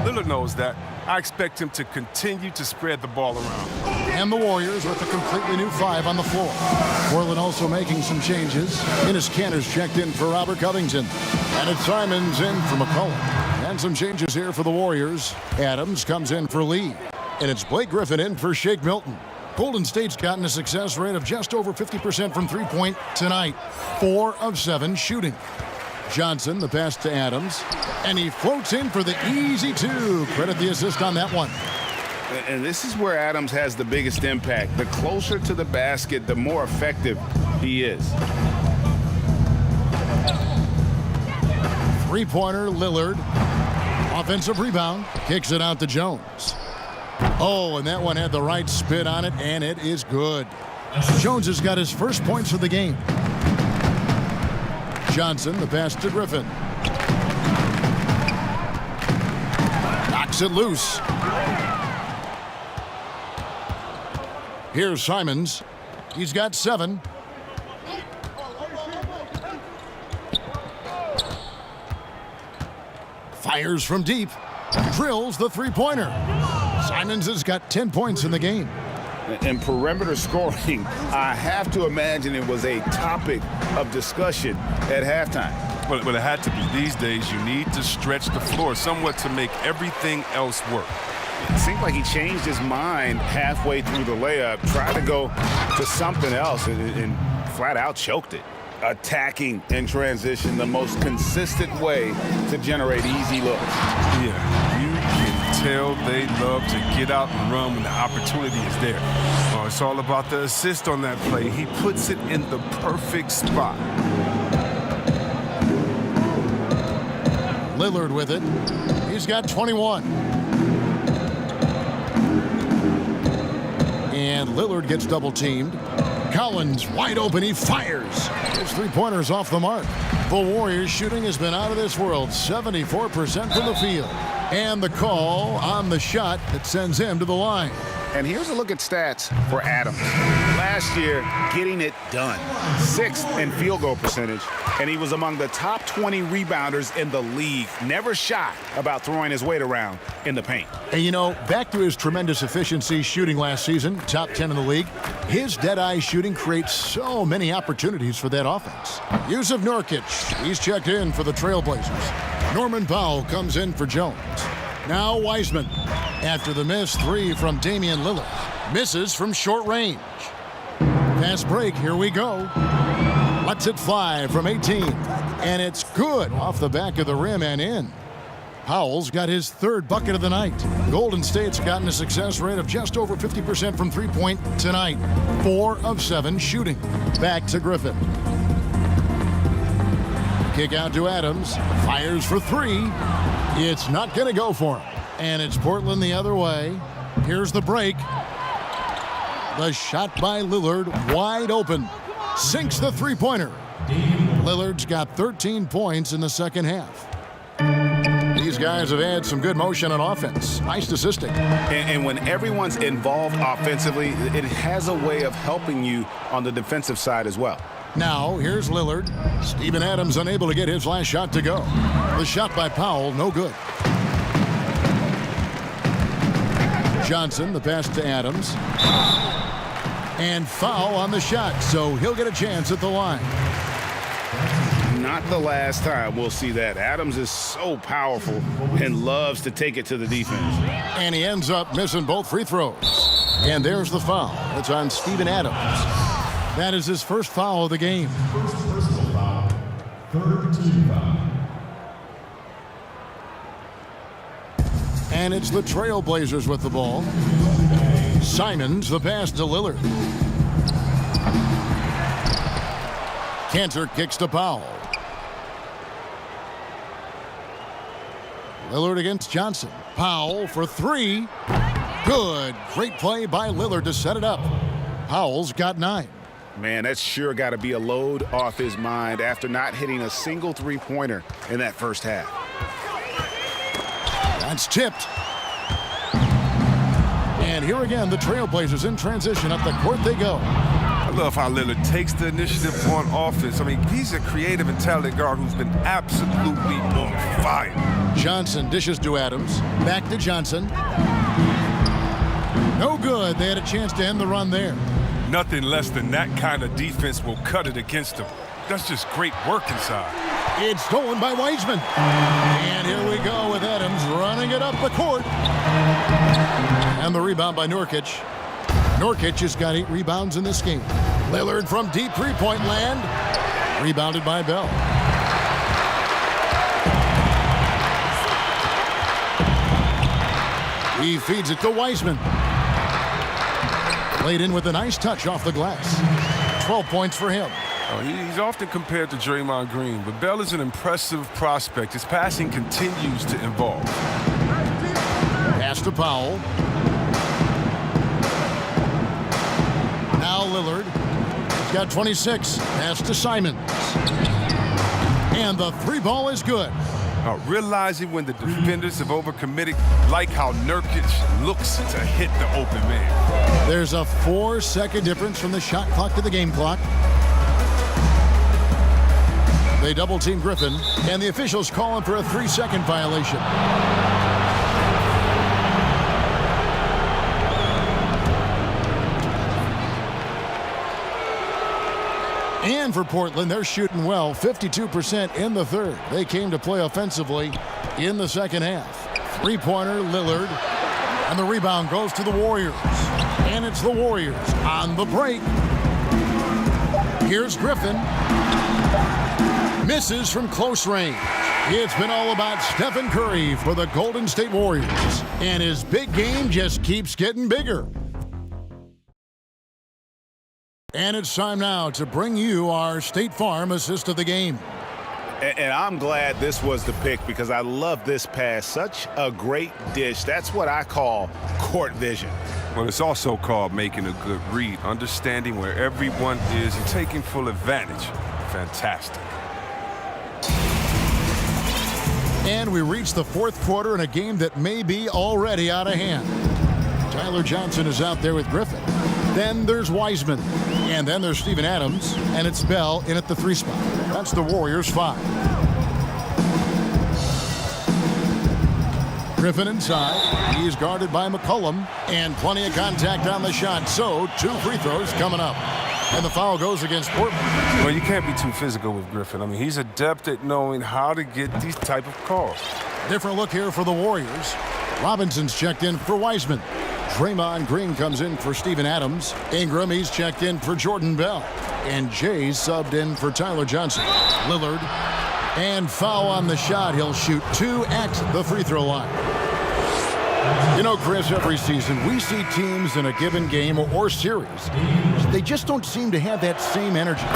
D: Lillard knows that. I expect him to continue to spread the ball around.
A: And the Warriors with a completely new 5 on the floor. Portland also making some changes. Enes Kanter's checked in for Robert Covington. And it's Simons in for McCollum. And some changes here for the Warriors. Adams comes in for Lee. And it's Blake Griffin in for Shake Milton. Golden State's gotten a success rate of just over 50% from three-point tonight. 4 of 7 shooting. Johnson, the pass to Adams, and he floats in for the easy 2. Credit the assist on that one.
C: And this is where Adams has the biggest impact. The closer to the basket, the more effective he is.
A: Three-pointer, Lillard. Offensive rebound, kicks it out to Jones. Oh, and that one had the right spin on it, and it is good. Jones has got his first points of the game. Johnson, the pass to Griffin. Knocks it loose. Here's Simons. He's got 7. Fires from deep. Drills the three-pointer. Simons has got 10 points in the game.
C: And perimeter scoring, I have to imagine it was a topic of discussion at halftime.
D: But it had to be. These days, you need to stretch the floor somewhat to make everything else work.
C: It seemed like he changed his mind halfway through the layup, tried to go to something else, and flat out choked it. Attacking in transition, the most consistent way to generate easy looks.
D: Yeah, you can tell they love to get out and run when the opportunity is there. Oh, it's all about the assist on that play. He puts it in the perfect spot.
A: Lillard with it. He's got 21. And Lillard gets double-teamed. Collins wide open. He fires. His three-pointer's off the mark. The Warriors shooting has been out of this world. 74% from the field. And the call on the shot that sends him to the line.
C: And here's a look at stats for Adams. Last year, getting it done. 6th in field goal percentage, and he was among the top 20 rebounders in the league. Never shy about throwing his weight around in the paint.
A: And you know, back to his tremendous efficiency shooting last season, top 10 in the league, his dead-eye shooting creates so many opportunities for that offense. Yusuf Nurkic, he's checked in for the TrailBlazers. Norman Powell comes in for Jones. Now Wiseman, after the missed 3 from Damian Lillard, misses from short range. Fast break, here we go. Lets it fly from 18, and it's good off the back of the rim and in. Powell's got his 3rd bucket of the night. Golden State's gotten a success rate of just over 50% from three-point tonight. 4 of 7 shooting. Back to Griffin. Kick out to Adams. Fires for 3. It's not going to go for him. And it's Portland the other way. Here's the break. The shot by Lillard, wide open. Sinks the three-pointer. Lillard's got 13 points in the second half. These guys have had some good motion on offense. Nice assisting.
C: And when everyone's involved offensively, it has a way of helping you on the defensive side as well.
A: Now, here's Lillard. Steven Adams unable to get his last shot to go. The shot by Powell, no good. Johnson, the pass to Adams. And foul on the shot, so he'll get a chance at the line.
C: Not the last time we'll see that. Adams is so powerful and loves to take it to the defense.
A: And he ends up missing both free throws. And there's the foul. It's on Steven Adams. That is his first foul of the game. And it's the TrailBlazers with the ball. Simons, the pass to Lillard. Kanter kicks to Powell. Lillard against Johnson. Powell for 3. Good. Great play by Lillard to set it up. Powell's got 9.
C: Man, that's sure got to be a load off his mind after not hitting a single three-pointer in that first half.
A: That's tipped. And here again, the TrailBlazers in transition. Up the court they go.
D: I love how Lillard takes the initiative on offense. I mean, he's a creative and talented guard who's been absolutely on fire.
A: Johnson dishes to Adams. Back to Johnson. No good. They had a chance to end the run there.
D: Nothing less than that kind of defense will cut it against them. That's just great work inside.
A: It's stolen by Wiseman. And here we go with Adams running it up the court. And the rebound by Nurkic. Nurkic has got 8 rebounds in this game. Lillard from deep three-point land. Rebounded by Bell. He feeds it to Wiseman. Laid in with a nice touch off the glass. 12 points for him.
D: He's often compared to Draymond Green, but Bell is an impressive prospect. His passing continues to evolve.
A: Pass to Powell. Now Lillard. He's got 26. Pass to Simons. And the 3-ball is good.
D: Realizing when the defenders have overcommitted, like how Nurkic looks to hit the open man.
A: There's a 4-second difference from the shot clock to the game clock. They double-team Griffin, and the officials call him for a 3-second violation. And for Portland, they're shooting well, 52% in the third. They came to play offensively in the second half. Three-pointer, Lillard, and the rebound goes to the Warriors. And it's the Warriors on the break. Here's Griffin. Misses from close range. It's been all about Stephen Curry for the Golden State Warriors. And his big game just keeps getting bigger. And it's time now to bring you our State Farm assist of the game.
C: And I'm glad this was the pick because I love this pass. Such a great dish. That's what I call court vision.
D: Well, it's also called making a good read, understanding where everyone is and taking full advantage. Fantastic.
A: And we reach the fourth quarter in a game that may be already out of hand. Tyler Johnson is out there with Griffin. Then there's Wiseman. And then there's Steven Adams. And it's Bell in at the 3 spot. That's the Warriors 5. Griffin inside. He's guarded by McCollum. And plenty of contact on the shot. So 2 free throws coming up. And the foul goes against Portland.
D: Well, you can't be too physical with Griffin. I mean, he's adept at knowing how to get these type of calls.
A: Different look here for the Warriors. Robinson's checked in for Wiseman. Draymond Green comes in for Steven Adams. Ingram, he's checked in for Jordan Bell. And Jay's subbed in for Tyler Johnson. Lillard. And foul on the shot. He'll shoot 2 at the free throw line. You know, Chris, every season we see teams in a given game or series. They just don't seem to have that same energy.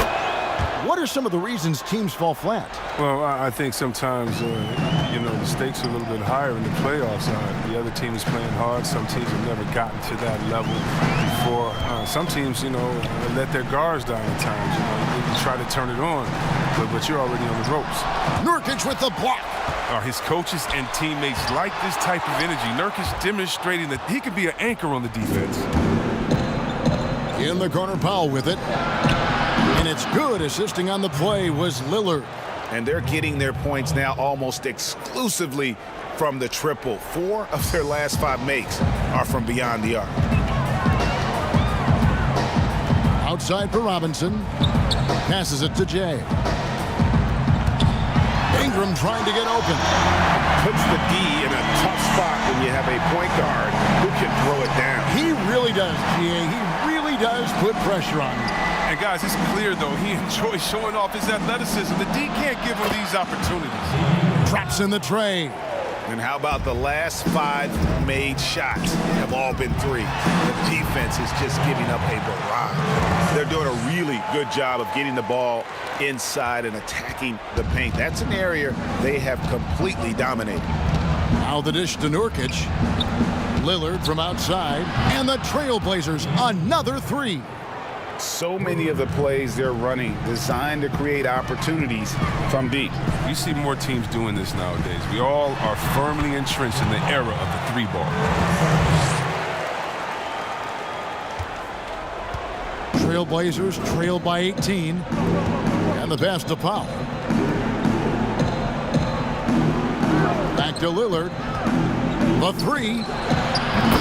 A: What are some of the reasons teams fall flat?
D: Well, I think sometimes, the stakes are a little bit higher in the playoffs. The other team is playing hard. Some teams have never gotten to that level before. Some teams, let their guards down at times. They try to turn it on, but you're already on the ropes.
A: Nurkic with the block.
D: His coaches and teammates like this type of energy. Nurkic demonstrating that he could be an anchor on the defense.
A: In the corner, Powell with it. And it's good. Assisting on the play was Lillard.
C: And they're getting their points now almost exclusively from the triple. 4 of their last 5 makes are from beyond the arc.
A: Outside for Robinson. Passes it to Jay. Ingram trying to get open.
C: Puts the D in a tough spot when you have a point guard who can throw it down.
A: He really does, G.A. He really does put pressure on him.
D: And guys, it's clear, though, he enjoys showing off his athleticism. The D can't give him these opportunities.
A: Drops in the tray.
C: And how about the last 5 made shots have all been 3. The defense is just giving up a barrage. They're doing a really good job of getting the ball inside and attacking the paint. That's an area they have completely dominated.
A: Now the dish to Nurkic. Lillard from outside. And the TrailBlazers, another 3.
C: So many of the plays they're running designed to create opportunities from deep.
D: You see more teams doing this nowadays. We all are firmly entrenched in the era of the 3-ball.
A: Trailblazers trail by 18. And the pass to Powell. Back to Lillard. The three.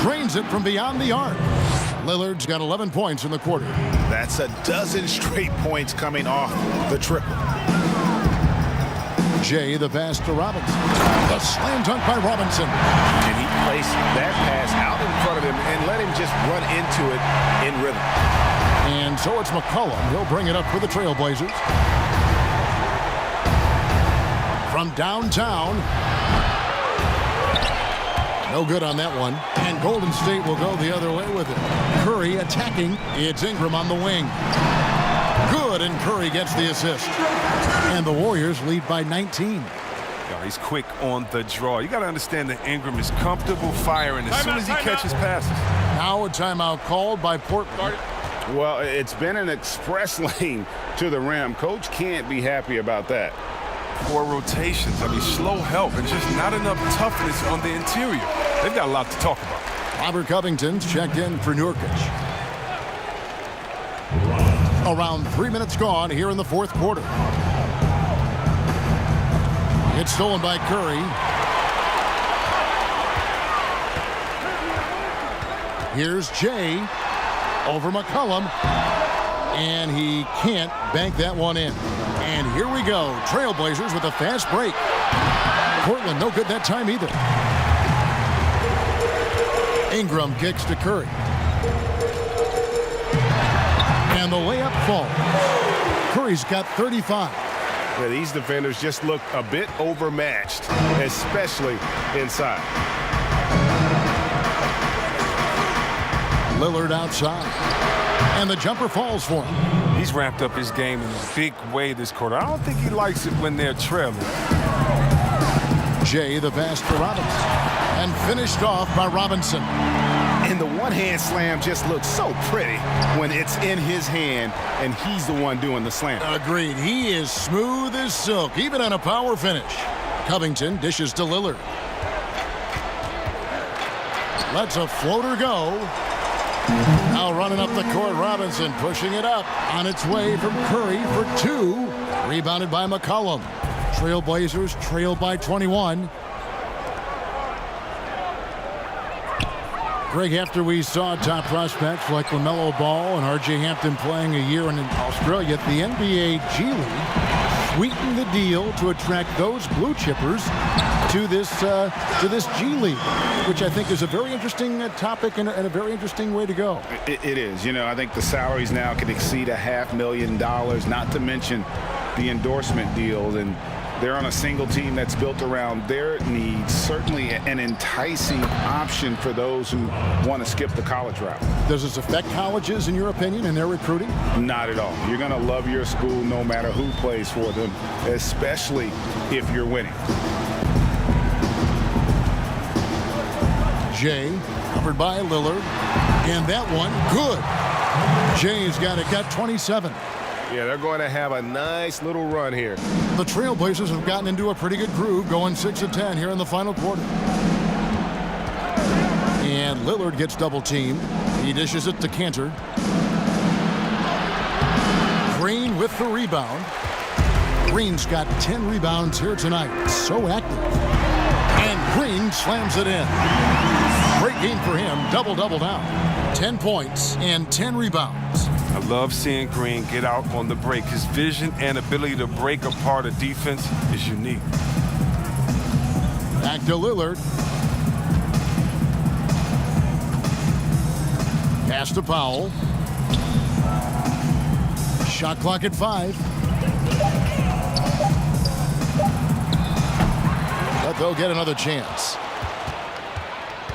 A: Drains it from beyond the arc. Lillard's got 11 points in the quarter.
C: That's a dozen straight points coming off the triple.
A: Jay, the pass to Robinson. The slam dunk by Robinson.
C: And he placed that pass out in front of him and let him just run into it in rhythm.
A: And so it's McCollum. He'll bring it up for the Trailblazers. From downtown. No good on that one. And Golden State will go the other way with it. Curry attacking. It's Ingram on the wing. Good, and Curry gets the assist. And the Warriors lead by 19.
D: He's quick on the draw. You got to understand that Ingram is comfortable firing as soon as he catches passes.
A: Now a timeout called by Portland.
C: Well, it's been an express lane to the rim. Coach can't be happy about that.
D: Poor rotations. I mean, slow help and just not enough toughness on the interior. They've got a lot to talk about.
A: Robert Covington's checked in for Nurkic. Around 3 minutes gone here in the fourth quarter. It's stolen by Curry. Here's Jay over McCollum. And he can't bank that one in. And here we go. Trailblazers with a fast break. Portland no good that time either. Ingram kicks to Curry. And the layup falls. Curry's got 35.
F: Yeah, these defenders just look a bit overmatched, especially inside.
A: Lillard outside. And the jumper falls for him.
D: He's ramped up his game in a big way this quarter. I don't think he likes it when they're trailing.
A: Jay, the pass to Robinson. And finished off by Robinson.
C: And the one-hand slam just looks so pretty when it's in his hand and he's the one doing the slam.
A: Agreed. He is smooth as silk, even on a power finish. Covington dishes to Lillard. Lets a floater go. Now running up the court, Robinson pushing it up. On its way from Curry for two. Rebounded by McCollum. Trailblazers trail by 21. Greg, after we saw top prospects like LaMelo Ball and R.J. Hampton playing a year in Australia, the NBA G League sweetened the deal to attract those blue chippers to this G League, which I think is a very interesting topic and a very interesting way to go.
C: It is. You know, I think the salaries now can exceed $500,000, not to mention the endorsement deals, and they're on a single team that's built around their needs. Certainly an enticing option for those who want to skip the college route.
A: Does this affect colleges, in your opinion, in their recruiting?
C: Not at all. You're going to love your school no matter who plays for them, especially if you're winning.
A: Jay, covered by Lillard. And that one, good. Jay's got 27.
F: Yeah, they're going to have a nice little run here.
A: The Trailblazers have gotten into a pretty good groove, going 6 of 10 here in the final quarter. And Lillard gets double teamed. He dishes it to Cantor. Green with the rebound. Green's got 10 rebounds here tonight. So active. And Green slams it in. Great game for him. Double-double now. 10 points and 10 rebounds.
D: I love seeing Green get out on the break. His vision and ability to break apart a defense is unique.
A: Back to Lillard. Pass to Powell. Shot clock at 5. But they'll get another chance.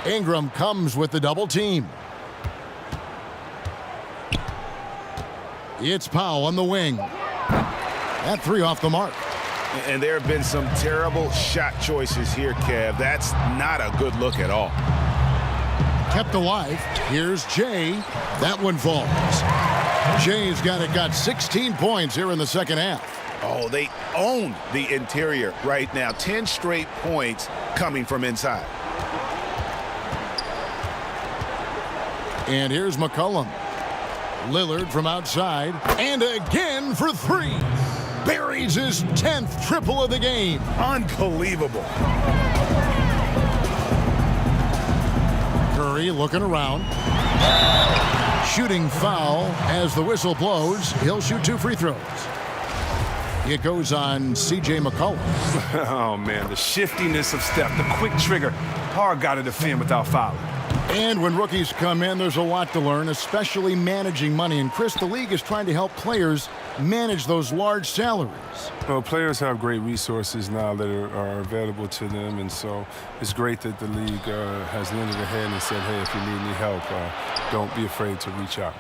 A: Ingram comes with the double team. It's Powell on the wing. That three off the mark.
C: And there have been some terrible shot choices here, Kev. That's not a good look at all.
A: Kept alive. Here's Jay. That one falls. Jay's got 16 points here in the second half.
C: Oh, they own the interior right now. 10 straight points coming from inside.
A: And here's McCollum. Lillard from outside, and again for three. Buries his 10th triple of the game.
F: Unbelievable.
A: Curry looking around. Shooting foul as the whistle blows. He'll shoot 2 free throws. It goes on C.J. McCollum.
D: Oh, man, the shiftiness of Steph, the quick trigger. Hard got to defend without fouling.
A: And when rookies come in, there's a lot to learn, especially managing money. And, Chris, the league is trying to help players manage those large salaries.
D: Well, players have great resources now that are available to them, and so it's great that the league has lended a hand and said, hey, if you need any help, don't be afraid to reach out.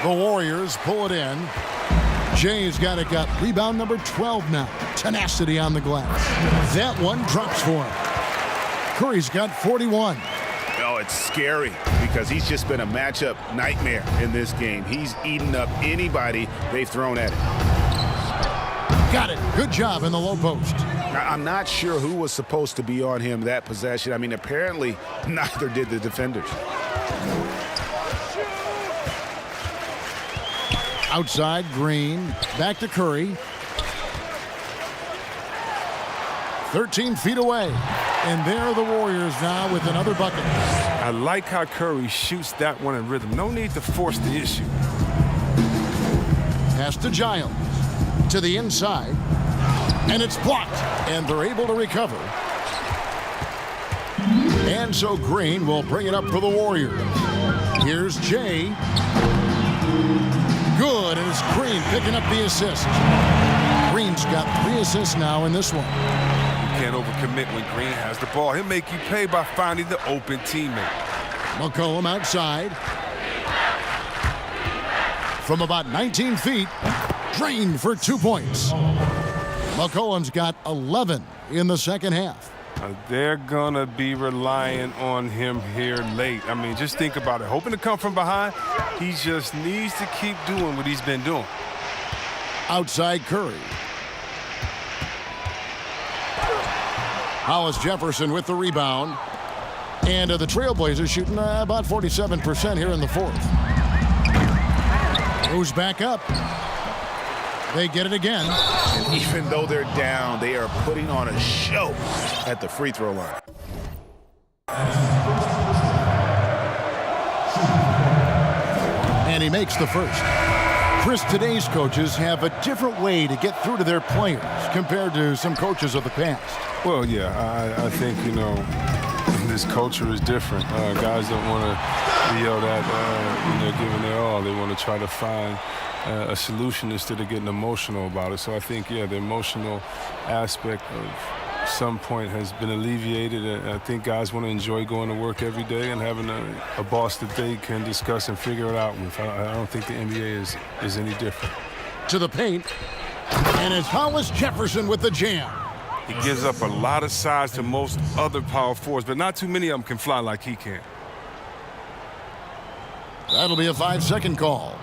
A: The Warriors pull it in. Jay's got it. Got rebound number 12 now. Tenacity on the glass. That one drops for him. Curry's got 41.
C: Oh, it's scary because he's just been a matchup nightmare in this game. He's eaten up anybody they've thrown at him.
A: Got it. Good job in the low post.
C: Now, I'm not sure who was supposed to be on him that possession. I mean, apparently neither did the defenders.
A: Outside, Green. Back to Curry. 13 feet away. And there are the Warriors now with another bucket.
D: I like how Curry shoots that one in rhythm. No need to force the issue.
A: Pass to Giles. To the inside. And it's blocked. And they're able to recover. And so Green will bring it up for the Warriors. Here's Jay. Good, and it's Green picking up the assist. Green's got 3 assists now in this one.
D: You can't overcommit when Green has the ball. He'll make you pay by finding the open teammate.
A: McCollum outside. From about 19 feet, drained for 2 points. McCollum's got 11 in the second half.
D: They're going to be relying on him here late. I mean, just think about it. Hoping to come from behind, he just needs to keep doing what he's been doing.
A: Outside Curry. Hollis Jefferson with the rebound. And the TrailBlazers shooting about 47% here in the fourth. Goes back up. They get it again.
C: And even though they're down, they are putting on a show at the free throw line.
A: And he makes the first. Chris, today's coaches have a different way to get through to their players compared to some coaches of the past.
D: Well, yeah, I think, you know, this culture is different. Guys don't want to be yelled at when they're giving their all. They want to try to find a solution instead of getting emotional about it. So I think, yeah, the emotional aspect of some point has been alleviated. I think guys want to enjoy going to work every day and having a boss that they can discuss and figure it out with. I don't think the NBA is any different.
A: To the paint, and it's Hollis Jefferson with the jam.
D: He gives up a lot of size to most other power forwards, but not too many of them can fly like he can.
A: That'll be a 5-second call.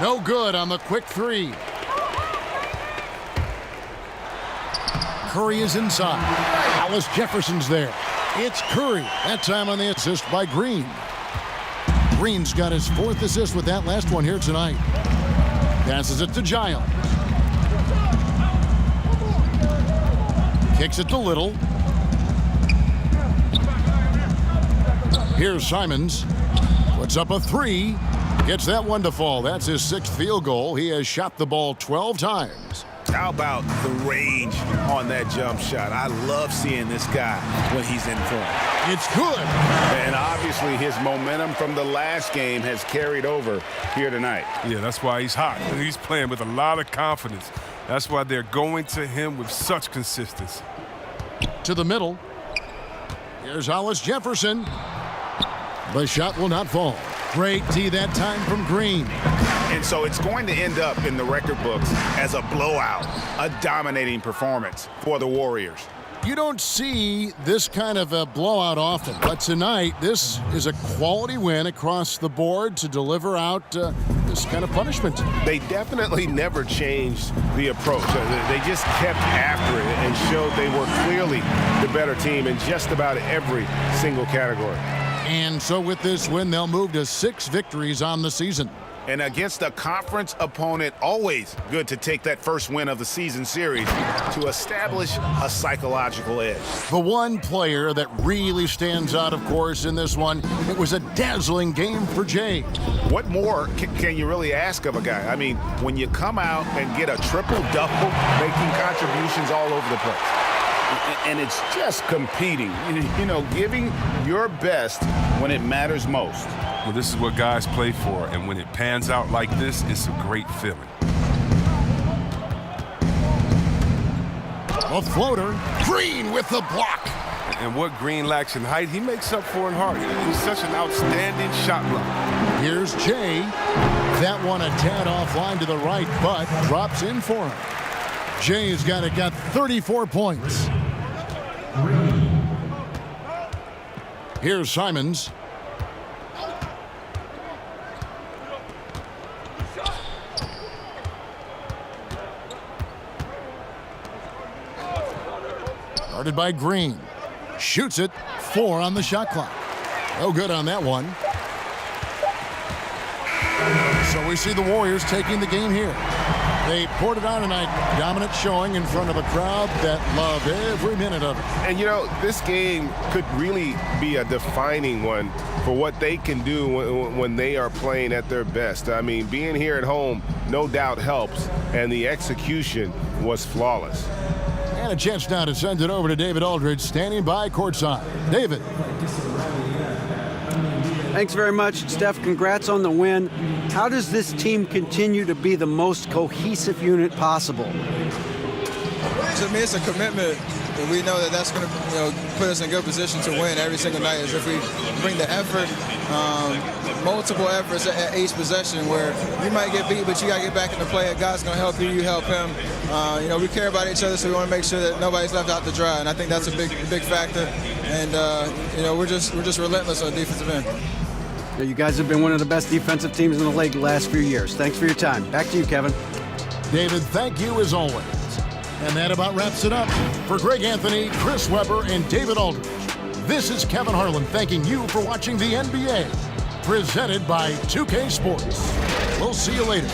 A: No good on the quick three. Curry is inside. Hollis Jefferson's there. It's Curry. That time on the assist by Green. Green's got his 4th assist with that last one here tonight. Passes it to Giles. Kicks it to Little. Here's Simons. Puts up a 3. Gets that one to fall. That's his 6th field goal. He has shot the ball 12 times.
C: How about the range on that jump shot? I love seeing this guy when he's in form.
A: It's good.
C: And obviously his momentum from the last game has carried over here tonight.
D: Yeah, that's why he's hot. He's playing with a lot of confidence. That's why they're going to him with such consistency.
A: To the middle. Here's Hollis Jefferson. The shot will not fall. Great tee that time from Green.
C: And so it's going to end up in the record books as a blowout, a dominating performance for the Warriors.
A: You don't see this kind of a blowout often, but tonight this is a quality win across the board to deliver out this kind of punishment.
C: They definitely never changed the approach. They just kept after it and showed they were clearly the better team in just about every single category.
A: And so with this win, they'll move to 6 victories on the season.
C: And against a conference opponent, always good to take that first win of the season series to establish a psychological edge.
A: The one player that really stands out, of course, in this one, it was a dazzling game for Jay.
C: What more can you really ask of a guy? I mean, when you come out and get a triple-double, making contributions all over the place. And it's just competing, you know, giving your best when it matters most.
D: Well, this is what guys play for, and when it pans out like this, it's a great feeling.
A: A floater. Green with the block.
D: And what Green lacks in height, he makes up for in heart. He's such an outstanding shot blocker.
A: Here's Jay. That one a tad offline to the right, but drops in for him. Jay's got 34 points. Here's Simons. Guarded by Green. Shoots it. 4 on the shot clock. No good on that one. So we see the Warriors taking the game here. They poured it on tonight. Dominant showing in front of a crowd that loved every minute of it.
F: And, you know, this game could really be a defining one for what they can do when they are playing at their best. I mean, being here at home no doubt helps, and the execution was flawless.
A: And a chance now to send it over to David Aldridge, standing by courtside. David.
B: Thanks very much, Steph. Congrats on the win. How does this team continue to be the most cohesive unit possible?
K: To me, it's a commitment. And we know that that's going to put us in a good position to win every single night. Is if we bring the effort, multiple efforts at each possession, where you might get beat, but you got to get back in the play. A guy's going to help you, you help him. We care about each other, so we want to make sure that nobody's left out to dry. And I think that's a big factor. And we're just relentless on defensive end.
B: You guys have been one of the best defensive teams in the league the last few years. Thanks for your time. Back to you, Kevin.
A: David, thank you as always. And that about wraps it up. For Greg Anthony, Chris Webber, and David Aldridge, this is Kevin Harlan thanking you for watching the NBA, presented by 2K Sports. We'll see you later.